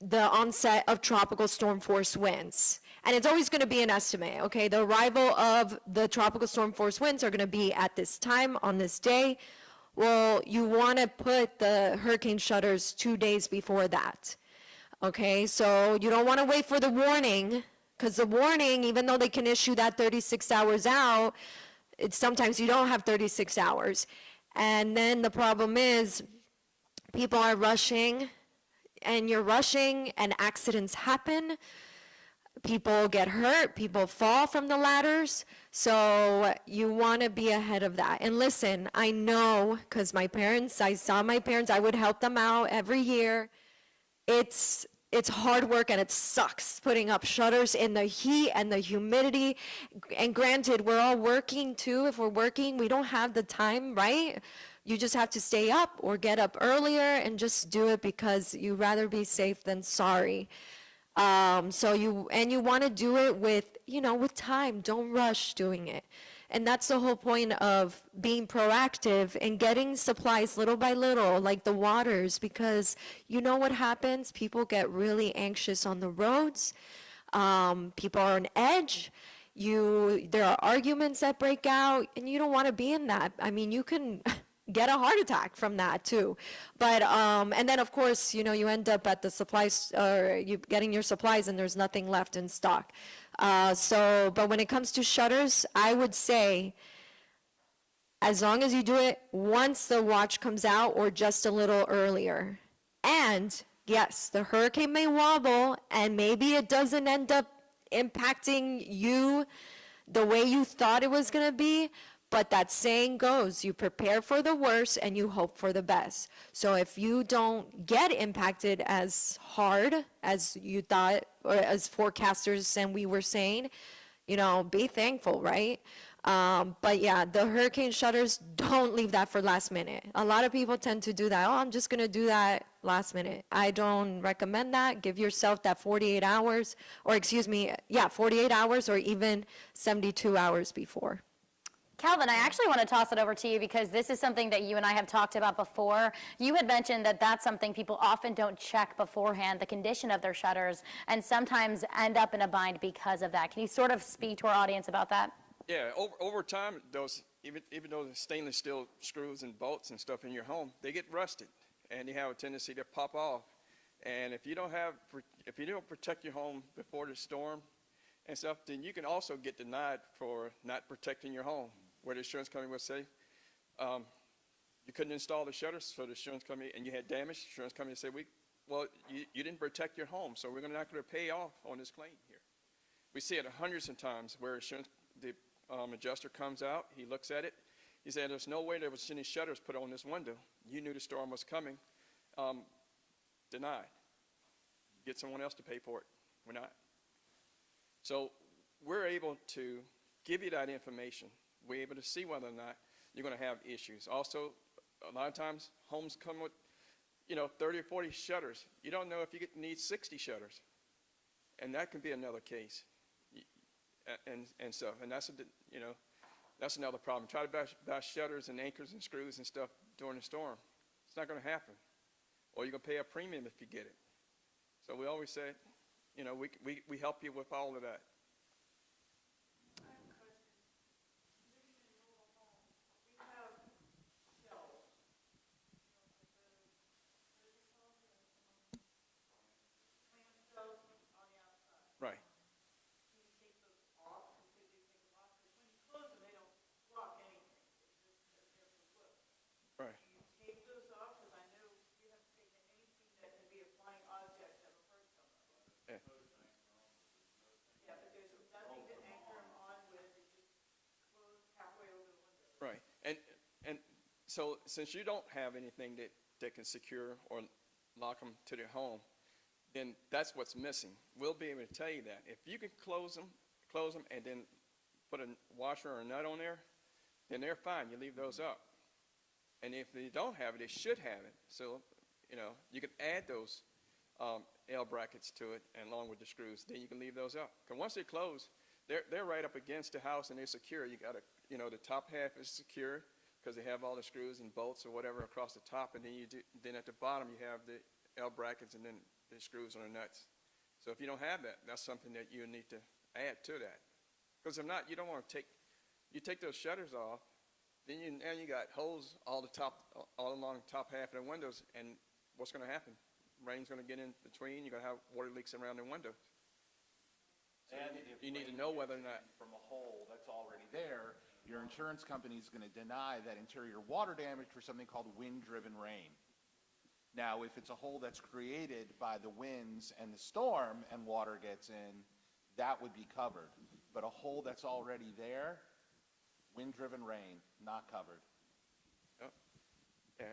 the onset of tropical storm force winds. And it's always going to be an estimate, okay? The arrival of the tropical storm force winds are going to be at this time, on this day. Well, you want to put the hurricane shutters 2 days before that, okay? So you don't want to wait for the warning Because the warning, even though they can issue that 36 hours out, it's sometimes you don't have 36 hours. And then the problem is, people are rushing, and you're rushing, and accidents happen. People get hurt, people fall from the ladders, so you want to be ahead of that. And listen, I know, because I saw my parents, I would help them out every year. It's hard work, and it sucks putting up shutters in the heat and the humidity. And granted, we're all working too. If we're working, we don't have the time, right? You just have to stay up or get up earlier and just do it because you'd rather be safe than sorry. So you want to do it with, with time. Don't rush doing it. And that's the whole point of being proactive and getting supplies little by little, like the waters, because you know what happens? People get really anxious on the roads. People are on edge. There are arguments that break out, and you don't want to be in that. I mean, you can get a heart attack from that too. But, and then of course, you end up at the supplies, or you getting your supplies and there's nothing left in stock. But when it comes to shutters, I would say, as long as you do it once the watch comes out or just a little earlier. And yes, the hurricane may wobble, and maybe it doesn't end up impacting you the way you thought it was going to be. But that saying goes, you prepare for the worst and you hope for the best. So if you don't get impacted as hard as you thought, or as forecasters and we were saying, be thankful, right? But yeah, the hurricane shutters, don't leave that for last minute. A lot of people tend to do that. Oh, I'm just going to do that last minute. I don't recommend that. Give yourself that 48 hours, or 48 hours or even 72 hours before. Calvin, I actually want to toss it over to you because this is something that you and I have talked about before. You had mentioned that that's something people often don't check beforehand, the condition of their shutters, and sometimes end up in a bind because of that. Can you sort of speak to our audience about that? Yeah, over time, those, even though the stainless steel screws and bolts and stuff in your home, they get rusted, and you have a tendency to pop off. And if you don't protect your home before the storm and stuff, then you can also get denied for not protecting your home, where the insurance company will say, you couldn't install the shutters, so the insurance company, and you had damage, the insurance company will say, well, you didn't protect your home, so we're not going to pay off on this claim here. We see it hundreds of times where the adjuster comes out, he looks at it, he said, there's no way there was any shutters put on this window. You knew the storm was coming. Denied. Get someone else to pay for it. We're not. So we're able to give you that information. We're able to see whether or not you're going to have issues. Also, a lot of times homes come with, 30 or 40 shutters. You don't know if you need 60 shutters. And that can be another case. And stuff. And that's, that's another problem. Try to buy shutters and anchors and screws and stuff during the storm. It's not going to happen. Or you're going to pay a premium if you get it. So we always say, we help you with all of that. Right. Right. Take those off, because I know you haven't taken anything that can be a flying object that will hurt someone. Yeah. Yeah, but there's nothing to anchor them on with, it's just closed halfway over the window. Right. And so since you don't have anything that can secure or lock them to their home, then that's what's missing. We'll be able to tell you that. If you can close them and then put a washer or a nut on there, then they're fine. You leave those up. And if they don't have it, they should have it. So, you can add those L brackets to it and along with the screws. Then you can leave those up. Because once they close, they're right up against the house and they're secure. You got to, the top half is secure because they have all the screws and bolts or whatever across the top. And then at the bottom you have the L brackets and then the screws and the nuts. So if you don't have that, that's something that you need to add to that. Because if not, you don't want to take those shutters off. Then you got holes all along the top half of the windows, and what's going to happen? Rain's going to get in between. You're going to have water leaks around the windows. And if You need to rain know gets whether or in not. from a hole that's already there, your insurance company is going to deny that interior water damage for something called wind-driven rain. Now, if it's a hole that's created by the winds and the storm and water gets in, that would be covered. But a hole that's already there, wind-driven rain, not covered. Yeah,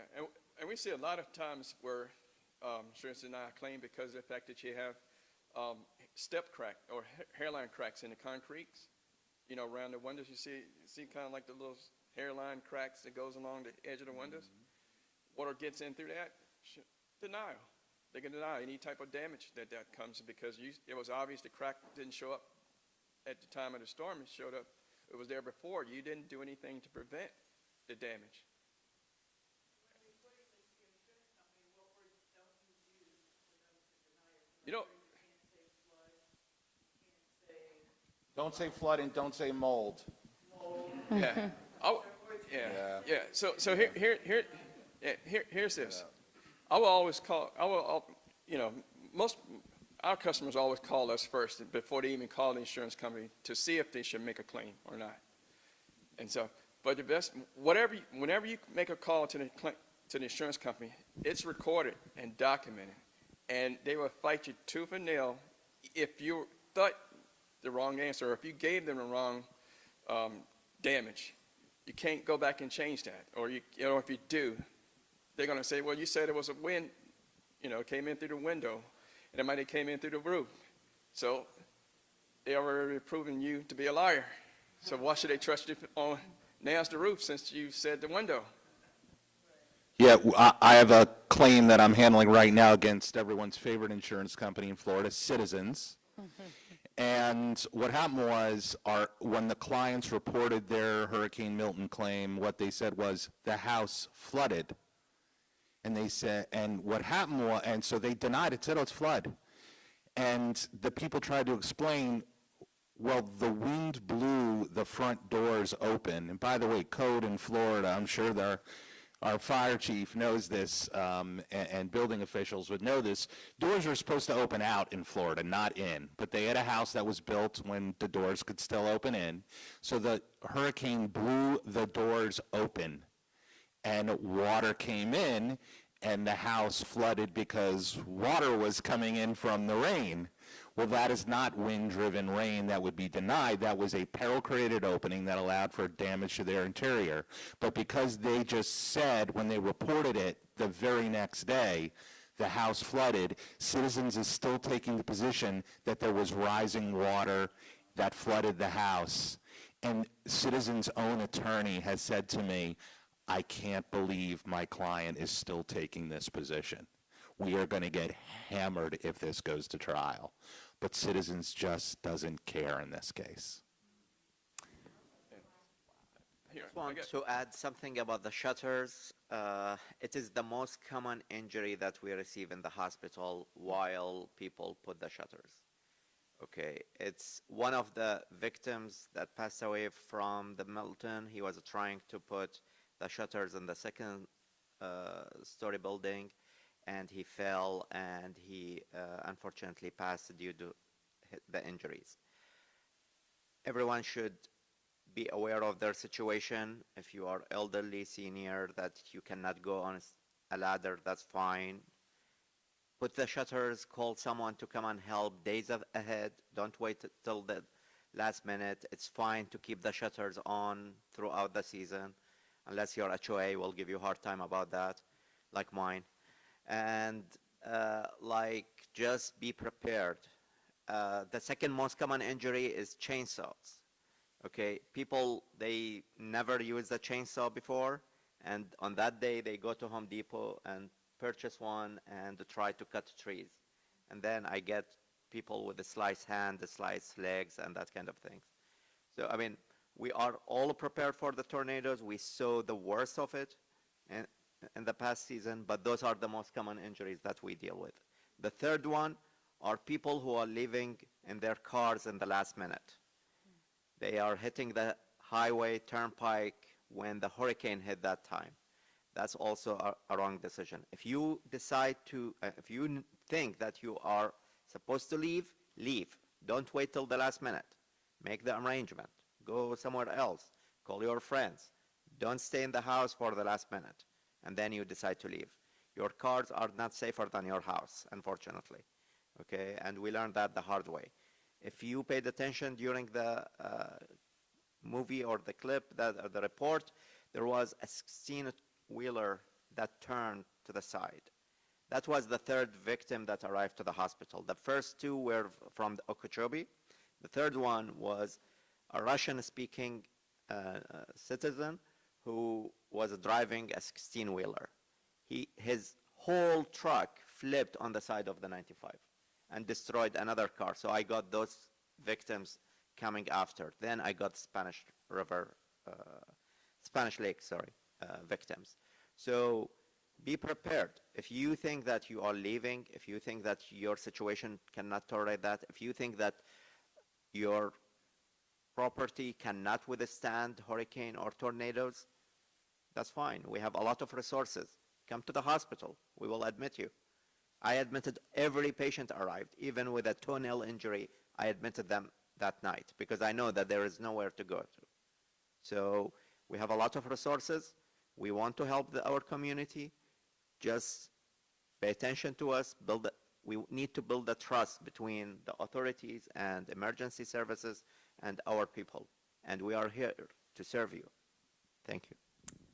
and we see a lot of times where insurance deny a claim because of the fact that you have step crack or hairline cracks in the concretes. You know, around the windows, you see kind of like the little hairline cracks that goes along the edge of the windows. Water gets in through that, denial. They can deny any type of damage that comes because it was obvious the crack didn't show up at the time of the storm. It showed up, it was there before. You didn't do anything to prevent the damage. You know, Don't say flood and don't say mold. yeah. Yeah. So here's this. I will always call. Most our customers always call us first before they even call the insurance company to see if they should make a claim or not. And so, but the best, whenever you make a call to the insurance company, it's recorded and documented, and they will fight you tooth and nail if you thought the wrong answer or if you gave them the wrong damage. You can't go back and change that, or if you do, they're going to say, well, you said it was a wind, came in through the window, and it might have came in through the roof. So they already proven you to be a liar. So why should they trust you on nails the roof since you said the window? Yeah, I have a claim that I'm handling right now against everyone's favorite insurance company in Florida, Citizens. And what happened was, when the clients reported their Hurricane Milton claim, what they said was the house flooded. And they said, and what happened was, and so they denied it, said, oh, it's flood. And the people tried to explain, well, the wind blew the front doors open. And by the way, code in Florida, I'm sure our fire chief knows this, and building officials would know this. Doors are supposed to open out in Florida, not in. But they had a house that was built when the doors could still open in. So the hurricane blew the doors open, and water came in, and the house flooded because water was coming in from the rain. Well, that is not wind-driven rain that would be denied. That was a peril-created opening that allowed for damage to their interior. But because they just said, when they reported it the very next day, the house flooded, Citizens is still taking the position that there was rising water that flooded the house. And Citizens' own attorney has said to me, I can't believe my client is still taking this position. We are going to get hammered if this goes to trial. But Citizens just doesn't care in this case. Here, I want to add something about the shutters. It is the most common injury that we receive in the hospital while people put the shutters. Okay, it's one of the victims that passed away from the Milton. He was trying to put the shutters in the second story building, and he fell, and he unfortunately passed due to the injuries. Everyone should be aware of their situation. If you are elderly, senior, that you cannot go on a ladder, that's fine. Put the shutters, call someone to come and help days ahead. Don't wait till the last minute. It's fine to keep the shutters on throughout the season, unless your HOA will give you a hard time about that, like mine. And just be prepared. The second most common injury is chainsaws. Okay, people, they never used a chainsaw before, and on that day they go to Home Depot and purchase one and try to cut trees. And then I get people with a sliced hand, the sliced legs, and that kind of things. So, I mean, we are all prepared for the tornadoes. We saw the worst of it in the past season, but those are the most common injuries that we deal with. The third one are people who are leaving in their cars in the last minute. They are hitting the highway, turnpike, when the hurricane hit that time. That's also a wrong decision. If you decide to, if you think that you are supposed to leave, leave. Don't wait till the last minute. Make the arrangement. Go somewhere else. Call your friends. Don't stay in the house for the last minute, and then you decide to leave. Your cars are not safer than your house, unfortunately. Okay, and we learned that the hard way. If you paid attention during the movie or the clip, the report, there was a 16-wheeler that turned to the side. That was the third victim that arrived to the hospital. The first two were from Okeechobee. The third one was a Russian-speaking citizen who was driving a 16-wheeler. His whole truck flipped on the side of the 95 and destroyed another car. So I got those victims coming after. Then I got Spanish Lake victims. So be prepared. If you think that you are leaving, if you think that your situation cannot tolerate that, if you think that your property cannot withstand hurricane or tornadoes, that's fine. We have a lot of resources. Come to the hospital. We will admit you. I admitted every patient arrived, even with a toenail injury. I admitted them that night because I know that there is nowhere to go to. So we have a lot of resources. We want to help our community. Just pay attention to us. We need to build the trust between the authorities and emergency services and our people. And we are here to serve you. Thank you.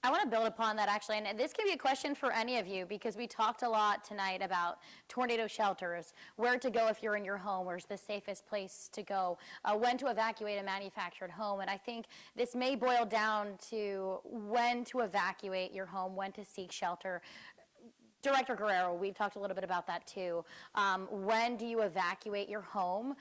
I want to build upon that, actually, and this can be a question for any of you, because we talked a lot tonight about tornado shelters, where to go if you're in your home, where's the safest place to go, when to evacuate a manufactured home, and I think this may boil down to when to evacuate your home, when to seek shelter. Director Guerrero, we've talked a little bit about that too. When do you evacuate your home?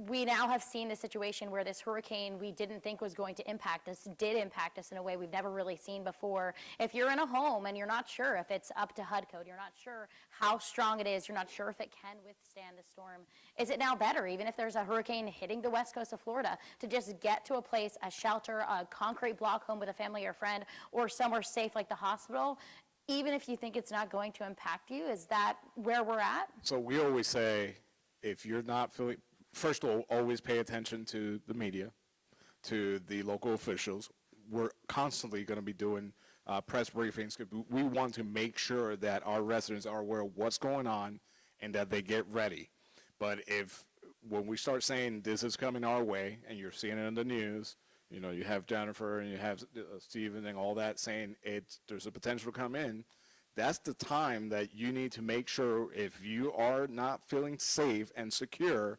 We now have seen the situation where this hurricane we didn't think was going to impact us did impact us in a way we've never really seen before. If you're in a home and you're not sure if it's up to HUD code, you're not sure how strong it is, you're not sure if it can withstand the storm, is it now better, even if there's a hurricane hitting the west coast of Florida, to just get to a place, a shelter, a concrete block home with a family or friend, or somewhere safe like the hospital, even if you think it's not going to impact you? Is that where we're at? So we always say, if you're not feeling, first of all, always pay attention to the media, to the local officials. We're constantly going to be doing press briefings. We want to make sure that our residents are aware of what's going on and that they get ready. But when we start saying this is coming our way, and you're seeing it in the news, you know, you have Jennifer and you have Stephen and all that saying there's a potential to come in, that's the time that you need to make sure, if you are not feeling safe and secure,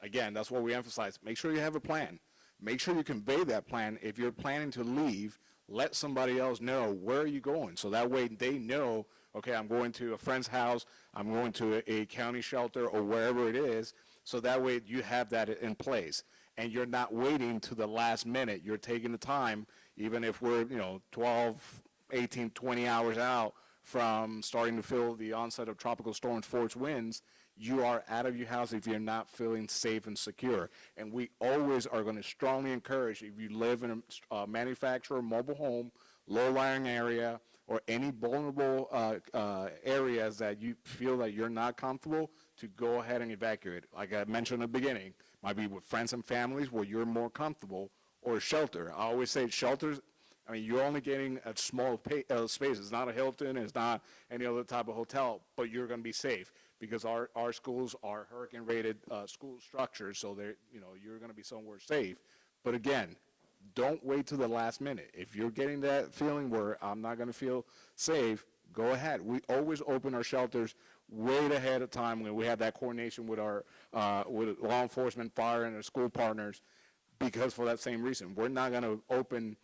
again, that's what we emphasize. Make sure you have a plan. Make sure you convey that plan. If you're planning to leave, let somebody else know where are you going. So that way they know, okay, I'm going to a friend's house, I'm going to a county shelter or wherever it is. So that way you have that in place. And you're not waiting to the last minute. You're taking the time, even if we're, 12, 18, 20 hours out from starting to feel the onset of tropical storm force winds. You are out of your house if you're not feeling safe and secure. And we always are going to strongly encourage, if you live in a manufacturer, mobile home, low-lying area, or any vulnerable areas that you feel that you're not comfortable, to go ahead and evacuate. Like I mentioned in the beginning, might be with friends and families where you're more comfortable, or shelter. I always say shelters, I mean, you're only getting a small space. It's not a Hilton, it's not any other type of hotel, but you're going to be safe because our schools are hurricane-rated school structures, so you're going to be somewhere safe. But again, don't wait till the last minute. If you're getting that feeling where I'm not going to feel safe, go ahead. We always open our shelters way ahead of time when we have that coordination with our with law enforcement, fire, and our school partners, because for that same reason. We're not going to open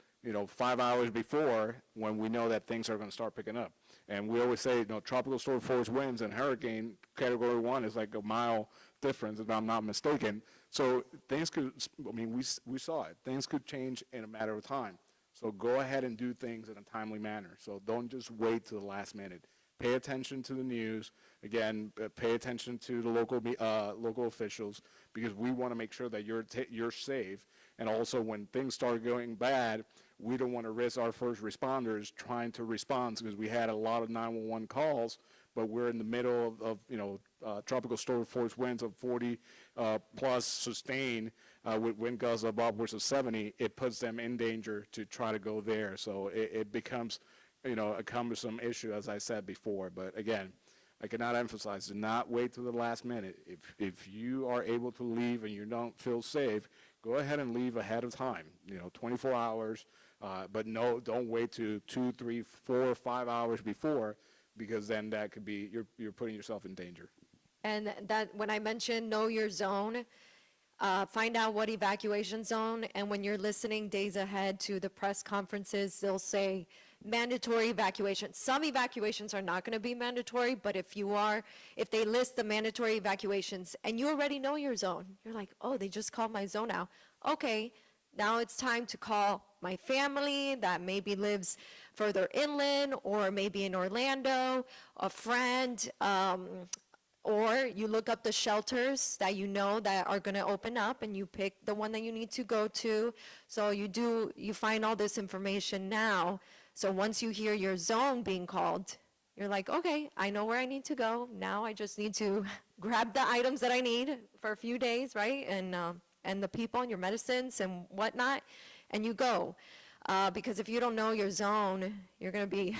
5 hours before when we know that things are going to start picking up. And we always say, tropical storm force winds and hurricane category 1 is like a mile difference, if I'm not mistaken. So things could, we saw it. Things could change in a matter of time. So go ahead and do things in a timely manner. So don't just wait to the last minute. Pay attention to the news. Again, pay attention to the local officials, because we want to make sure that you're safe. And also, when things start going bad, we don't want to risk our first responders trying to respond, because we had a lot of 911 calls, but we're in the middle of tropical storm force winds of 40 plus sustained with wind gusts of upwards of 70, it puts them in danger to try to go there. So it becomes, a cumbersome issue, as I said before. But again, I cannot emphasize, do not wait till the last minute. If you are able to leave and you don't feel safe, go ahead and leave ahead of time, 24 hours. But no, don't wait to 2, 3, 4, 5 hours before, because then that could be, you're putting yourself in danger. And that, when I mentioned know your zone, find out what evacuation zone, and when you're listening days ahead to the press conferences, they'll say mandatory evacuation. Some evacuations are not going to be mandatory, but if they list the mandatory evacuations and you already know your zone, you're like, oh, they just called my zone now. Okay, now it's time to call my family that maybe lives further inland or maybe in Orlando, a friend, or you look up the shelters that you know that are going to open up and you pick the one that you need to go to. So you find all this information now. So once you hear your zone being called, you're like, okay, I know where I need to go. Now I just need to grab the items that I need for a few days, right? And the people and your medicines and whatnot, and you go. Because if you don't know your zone, you're going to be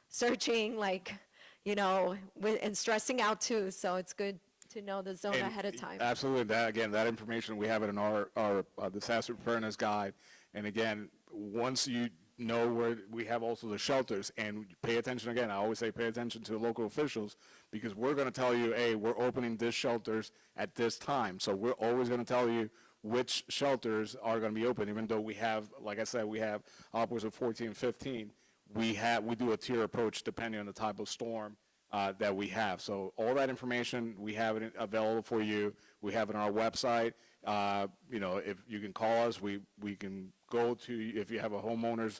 searching and stressing out too. So it's good to know the zone ahead of time. Absolutely. That information, we have it in our disaster preparedness guide. And again, once you know where, we have also the shelters, and pay attention again. I always say pay attention to local officials, because we're going to tell you, hey, we're opening this shelters at this time. So we're always going to tell you which shelters are going to be open, even though we have, like I said, we have upwards of 14, 15. We do a tier approach depending on the type of storm that we have. So all that information, we have it available for you. We have it on our website. If you can call us, we can go to, if you have a homeowners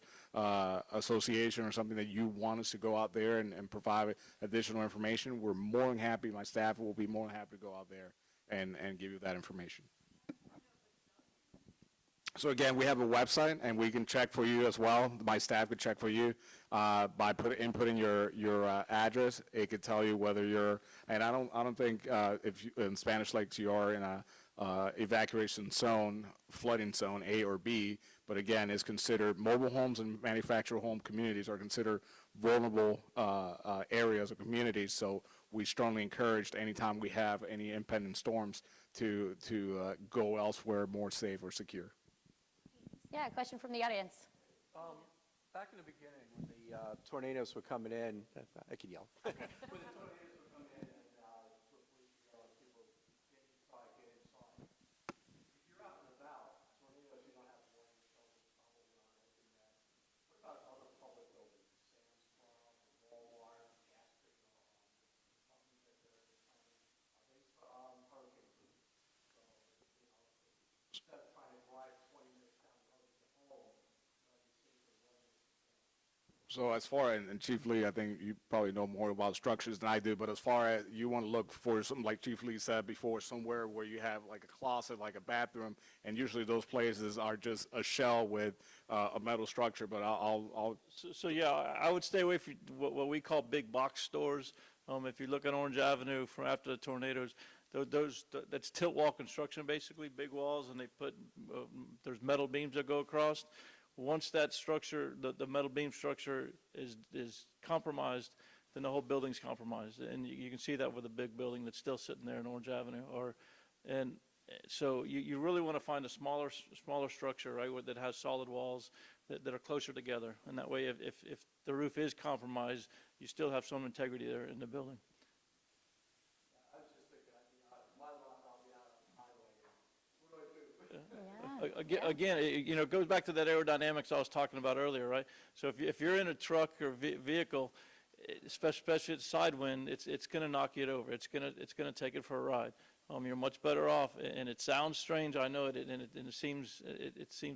association or something that you want us to go out there and provide additional information, we're more than happy, my staff will be more than happy to go out there and give you that information. So again, we have a website, and we can check for you as well. My staff could check for you by inputting your address. It could tell you whether you're, and I don't think if you, in Spanish Lakes you are in a evacuation zone, flooding zone A or B. But again, it's considered, mobile homes and manufactured home communities are considered vulnerable areas or communities. So we strongly encourage, anytime we have any impending storms, to go elsewhere more safe or secure. Yeah, question from the audience. Back in the beginning, when the tornadoes were coming in, I can yell. When the tornadoes were coming in and people get inside. If you're out and about, tornadoes, you don't have warning shelters probably on anything that. What about other public buildings, Sam's Club, Walmart, gas station, companies that are hurricane proof? So, instead of trying to drive 20 minutes down the road to get home, So as far as, and Chief Lee, I think you probably know more about structures than I do, but as far as you want to look for something like Chief Lee said before, somewhere where you have like a closet, like a bathroom, and usually those places are just a shell with a metal structure, but I'll So yeah, I would stay away from what we call big box stores. If you look at Orange Avenue from after the tornadoes, that's tilt wall construction, basically, big walls, and they put, there's metal beams that go across. Once that structure, the metal beam structure is compromised, then the whole building's compromised. And you can see that with a big building that's still sitting there in Orange Avenue. And so you really want to find a smaller structure, right, that has solid walls that are closer together. And that way, if the roof is compromised, you still have some integrity there in the building. I was just thinking, my lot, I'll be out on the highway. What do I do? Again, it goes back to that aerodynamics I was talking about earlier, right? So if you're in a truck or vehicle, especially at side wind, it's going to knock it over. It's going to take it for a ride. You're much better off, and it sounds strange, I know it, and it seems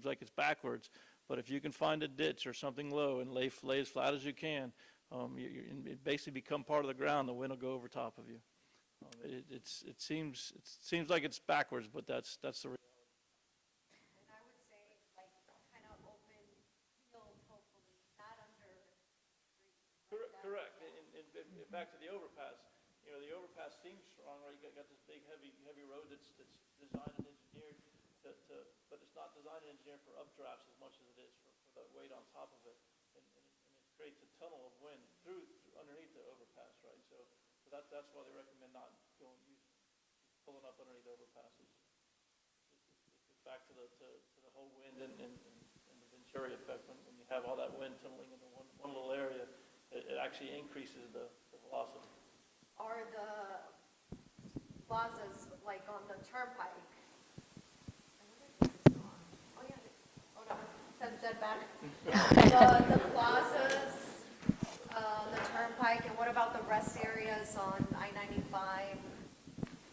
like it's backwards. But if you can find a ditch or something low and lay as flat as you can, you basically become part of the ground. The wind will go over top of you. It seems like it's backwards, but that's the reality. Correct. back to the overpass, the overpass seems strong, right? You got this big, heavy road that's designed and engineered but it's not designed and engineered for updrafts as much as it is for the weight on top of it. And it creates a tunnel of wind through underneath the overpass, right? So that's why they recommend not pulling up underneath overpasses. It's back to the whole wind and the Venturi effect. When you have all that wind tunneling into one little area, it actually increases the velocity. Are the plazas like on the turnpike? Oh, yeah. Oh, no, it says dead back. The plazas, the turnpike, and what about the rest areas on I-95?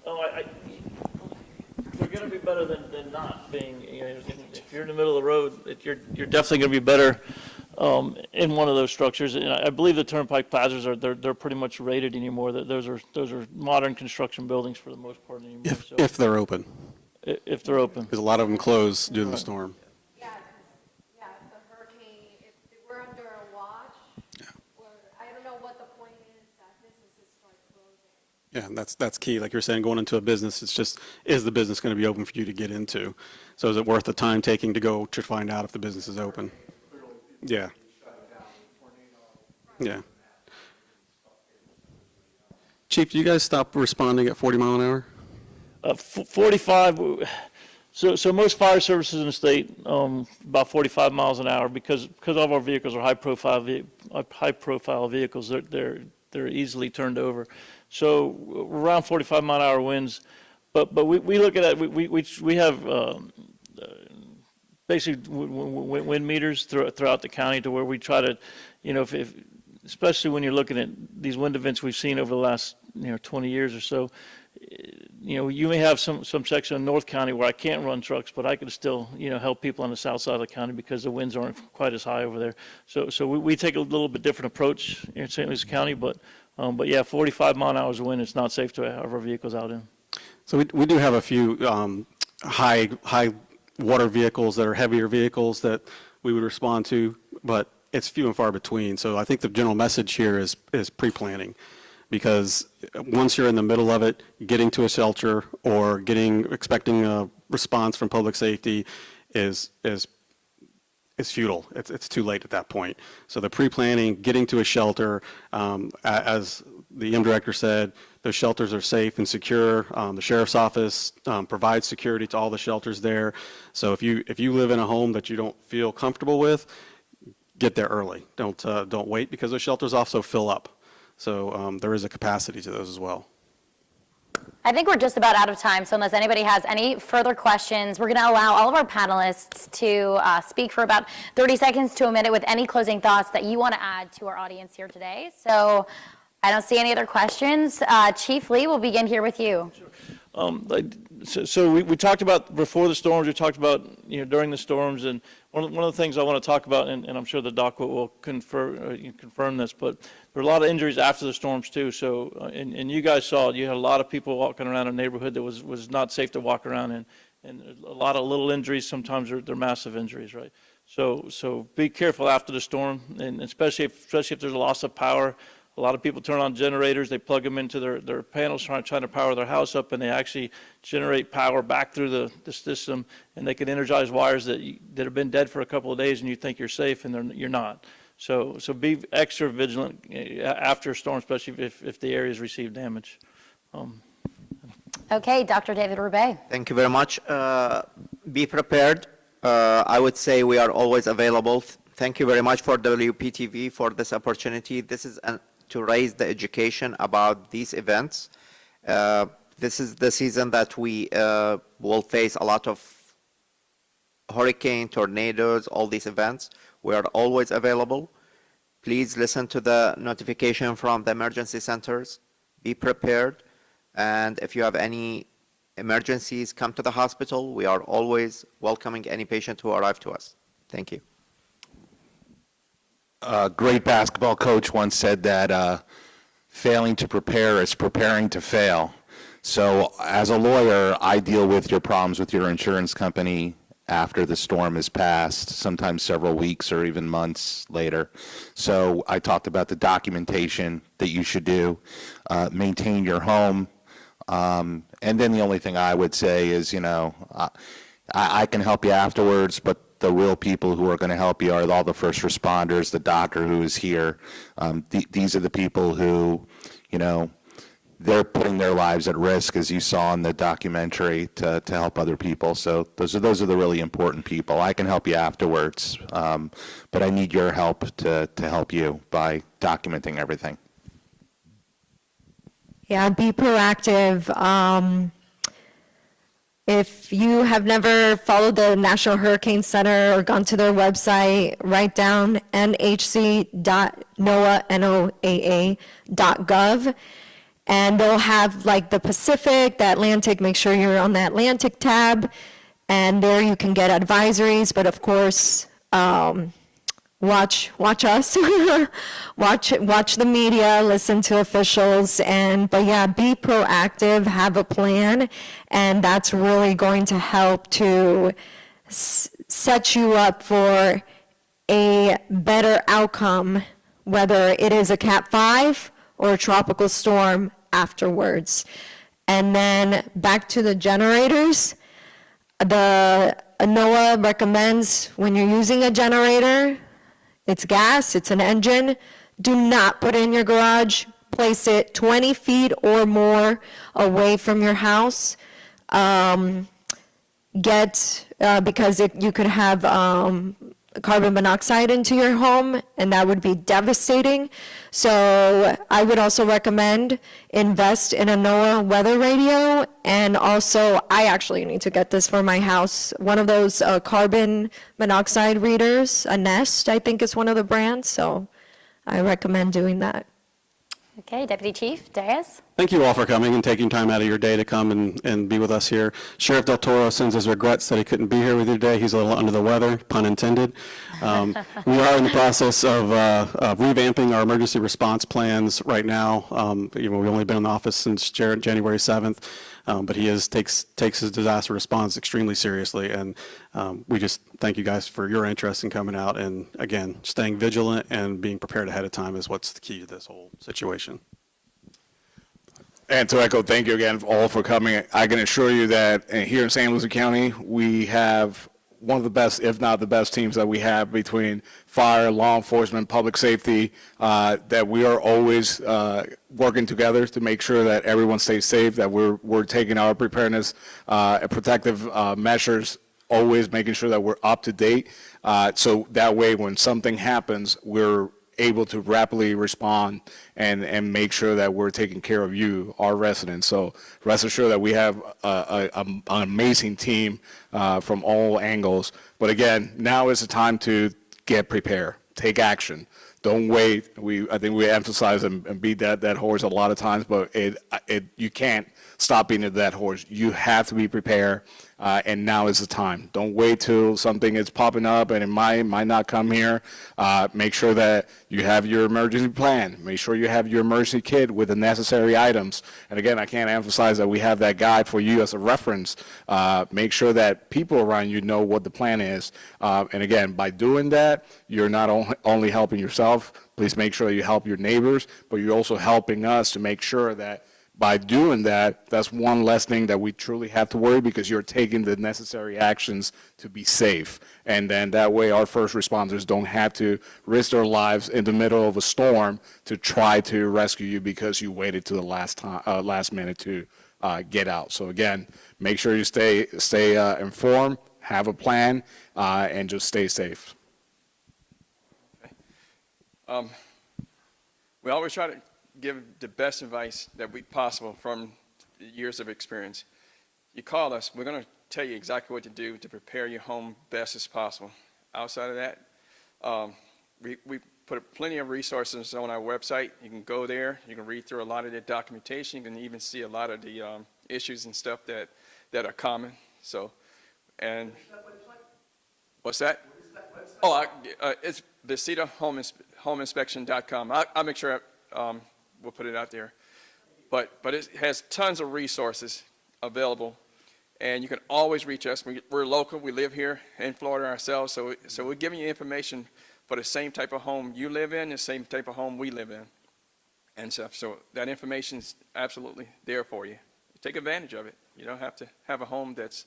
Oh, they're going to be better than not being, if you're in the middle of the road, you're definitely going to be better in one of those structures. And I believe the turnpike plazas they're pretty much rated anymore. Those are modern construction buildings for the most part anymore. If they're open, If they're open. because a lot of them closed due to the storm. Yeah, if the hurricane, if we're under a watch, or I don't know what the point is that businesses start closing. Yeah, that's key. Like you're saying, going into a business, it's just, is the business going to be open for you to get into? So is it worth the time taking to go to find out if the business is open? Yeah. Yeah. Chief, do you guys stop responding at 40 mile an hour? 45, so most fire services in the state, about 45 miles an hour because all of our vehicles are high profile vehicles. They're easily turned over. So around 45 mile an hour winds, but we look at that, we have basically wind meters throughout the county to where we try to, if especially when you're looking at these wind events we've seen over the last 20 years or so, you may have some section of North County where I can't run trucks, but I could still, help people on the south side of the county because the winds aren't quite as high over there. So we take a little bit different approach here in St. Louis County, but yeah, 45 mile an hour of wind, it's not safe to have our vehicles out in. So we do have a few high water vehicles that are heavier vehicles that we would respond to, but it's few and far between. So I think the general message here is pre-planning, because once you're in the middle of it, getting to a shelter or expecting a response from public safety is futile. It's too late at that point. So the pre-planning, getting to a shelter, as the EM director said, those shelters are safe and secure. The sheriff's office provides security to all the shelters there. So if you live in a home that you don't feel comfortable with, get there early. Don't wait, because those shelters also fill up. So there is a capacity to those as well. I think we're just about out of time, so unless anybody has any further questions, we're going to allow all of our panelists to speak for about 30 seconds to a minute with any closing thoughts that you want to add to our audience here today. So I don't see any other questions. Chief Lee, we'll begin here with you. So we talked about before the storms, we talked about, during the storms, and one of the things I want to talk about, and I'm sure the doc will confirm this, but there were a lot of injuries after the storms too. So, and you guys saw it, you had a lot of people walking around a neighborhood that was not safe to walk around in, and a lot of little injuries, sometimes they're massive injuries, right? So be careful after the storm, and especially if there's a loss of power. A lot of people turn on generators, they plug them into their panels trying to power their house up, and they actually generate power back through the system, and they can energize wires that have been dead for a couple of days and you think you're safe, and you're not. So be extra vigilant after a storm, especially if the areas receive damage. Okay, Dr. David Roubaix. Thank you very much. Be prepared. I would say we are always available. Thank you very much for WPTV for this opportunity. This is to raise the education about these events. This is the season that we will face a lot of hurricane, tornadoes, all these events. We are always available. Please listen to the notification from the emergency centers. Be prepared. And if you have any emergencies, come to the hospital. We are always welcoming any patient who arrive to us. Thank you. A great basketball coach once said that failing to prepare is preparing to fail. So as a lawyer, I deal with your problems with your insurance company after the storm has passed, sometimes several weeks or even months later. So I talked about the documentation that you should do, maintain your home, and then the only thing I would say is, I can help you afterwards, but the real people who are going to help you are all the first responders, the doctor who is here. These are the people who, they're putting their lives at risk, as you saw in the documentary, to help other people. So those are the really important people. I can help you afterwards, but I need your help to help you by documenting everything. Yeah, be proactive. If you have never followed the National Hurricane Center or gone to their website, write down nhc.noaa.gov, and they'll have like the Pacific, the Atlantic. Make sure you're on the Atlantic tab, and there you can get advisories. But of course, watch us, watch the media, listen to officials, but yeah, be proactive, have a plan, and that's really going to help to set you up for a better outcome, whether it is a Cat 5 or a tropical storm afterwards. And then back to the generators, the NOAA recommends when you're using a generator, it's gas, it's an engine, do not put it in your garage. Place it 20 feet or more away from your house. Because you could have carbon monoxide into your home, and that would be devastating. So I would also recommend invest in a NOAA weather radio, and also I actually need to get this for my house, one of those carbon monoxide readers, a Nest, I think is one of the brands, so I recommend doing that. Okay, Deputy Chief Diaz. Thank you all for coming and taking time out of your day to come and be with us here. Sheriff Del Toro sends his regrets that he couldn't be here with you today. He's a little under the weather, pun intended. We are in the process of revamping our emergency response plans right now. We've only been in office since January 7th, but he takes his disaster response extremely seriously. And we just thank you guys for your interest in coming out. And again, staying vigilant and being prepared ahead of time is what's the key to this whole situation. And to echo, thank you again all for coming. I can assure you that here in St. Lucie County, we have one of the best, if not the best teams that we have between fire, law enforcement, public safety, that we are always working together to make sure that everyone stays safe, that we're taking our preparedness and protective measures, always making sure that we're up to date. So that way, when something happens, we're able to rapidly respond and make sure that we're taking care of you, our residents. So rest assured that we have an amazing team from all angles. But again, now is the time to get prepared, take action. Don't wait. I think we emphasize and beat that horse a lot of times, but you can't stop beating that horse. You have to be prepared, and now is the time. Don't wait till something is popping up and it might not come here. Make sure that you have your emergency plan. Make sure you have your emergency kit with the necessary items. And again, I can't emphasize that we have that guide for you as a reference. Make sure that people around you know what the plan is. And again, by doing that, you're not only helping yourself. Please make sure you help your neighbors, but you're also helping us to make sure that by doing that, that's one less thing that we truly have to worry, because you're taking the necessary actions to be safe. And then that way our first responders don't have to risk their lives in the middle of a storm to try to rescue you because you waited to the last minute to get out. So again, make sure you stay informed, have a plan, and just stay safe. We always try to give the best advice that we possible from years of experience. You call us, we're going to tell you exactly what to do to prepare your home best as possible. Outside of that, we put plenty of resources on our website. You can go there, you can read through a lot of the documentation, you can even see a lot of the issues and stuff that are common. So, and what's that? Oh, it's visitahomeinspection.com. I'll make sure we'll put it out there. But it has tons of resources available, And you can always reach us. We're local. We live here in Florida ourselves. So we're giving you information for the same type of home you live in, the same type of home we live in, and stuff. So that information's absolutely there for you. Take advantage of it. You don't have to have a home that's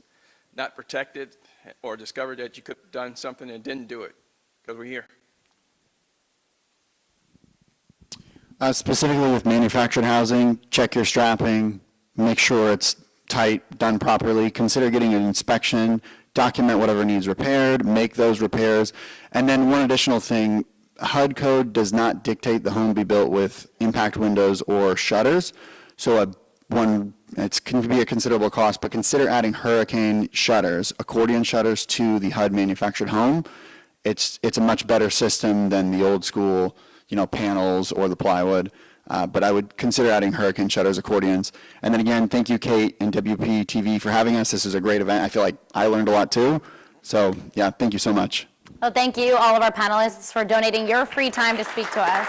not protected or discovered that you could have done something and didn't do it, because we're here. Specifically with manufactured housing, check your strapping, make sure it's tight, done properly, consider getting an inspection, document whatever needs repaired, make those repairs. And then one additional thing, HUD code does not dictate the home be built with impact windows or shutters. So it can be a considerable cost, but consider adding hurricane shutters, accordion shutters to the HUD manufactured home. It's a much better system than the old school, panels or the plywood. But I would consider adding hurricane shutters, accordions. And then again, thank you, Kate and WPTV, for having us. This is a great event. I feel like I learned a lot too. So yeah, thank you so much. Well, thank you, all of our panelists, for donating your free time to speak to us.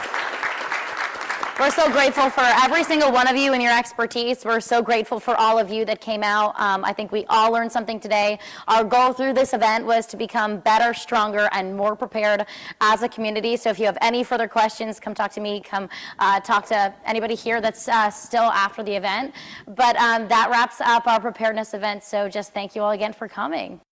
We're so grateful for every single one of you and your expertise. We're so grateful for all of you that came out. I think we all learned something today. Our goal through this event was to become better, stronger, and more prepared as a community. So if you have any further questions, come talk to me. Come talk to anybody here that's still after the event. But that wraps up our preparedness event. So just thank you all again for coming.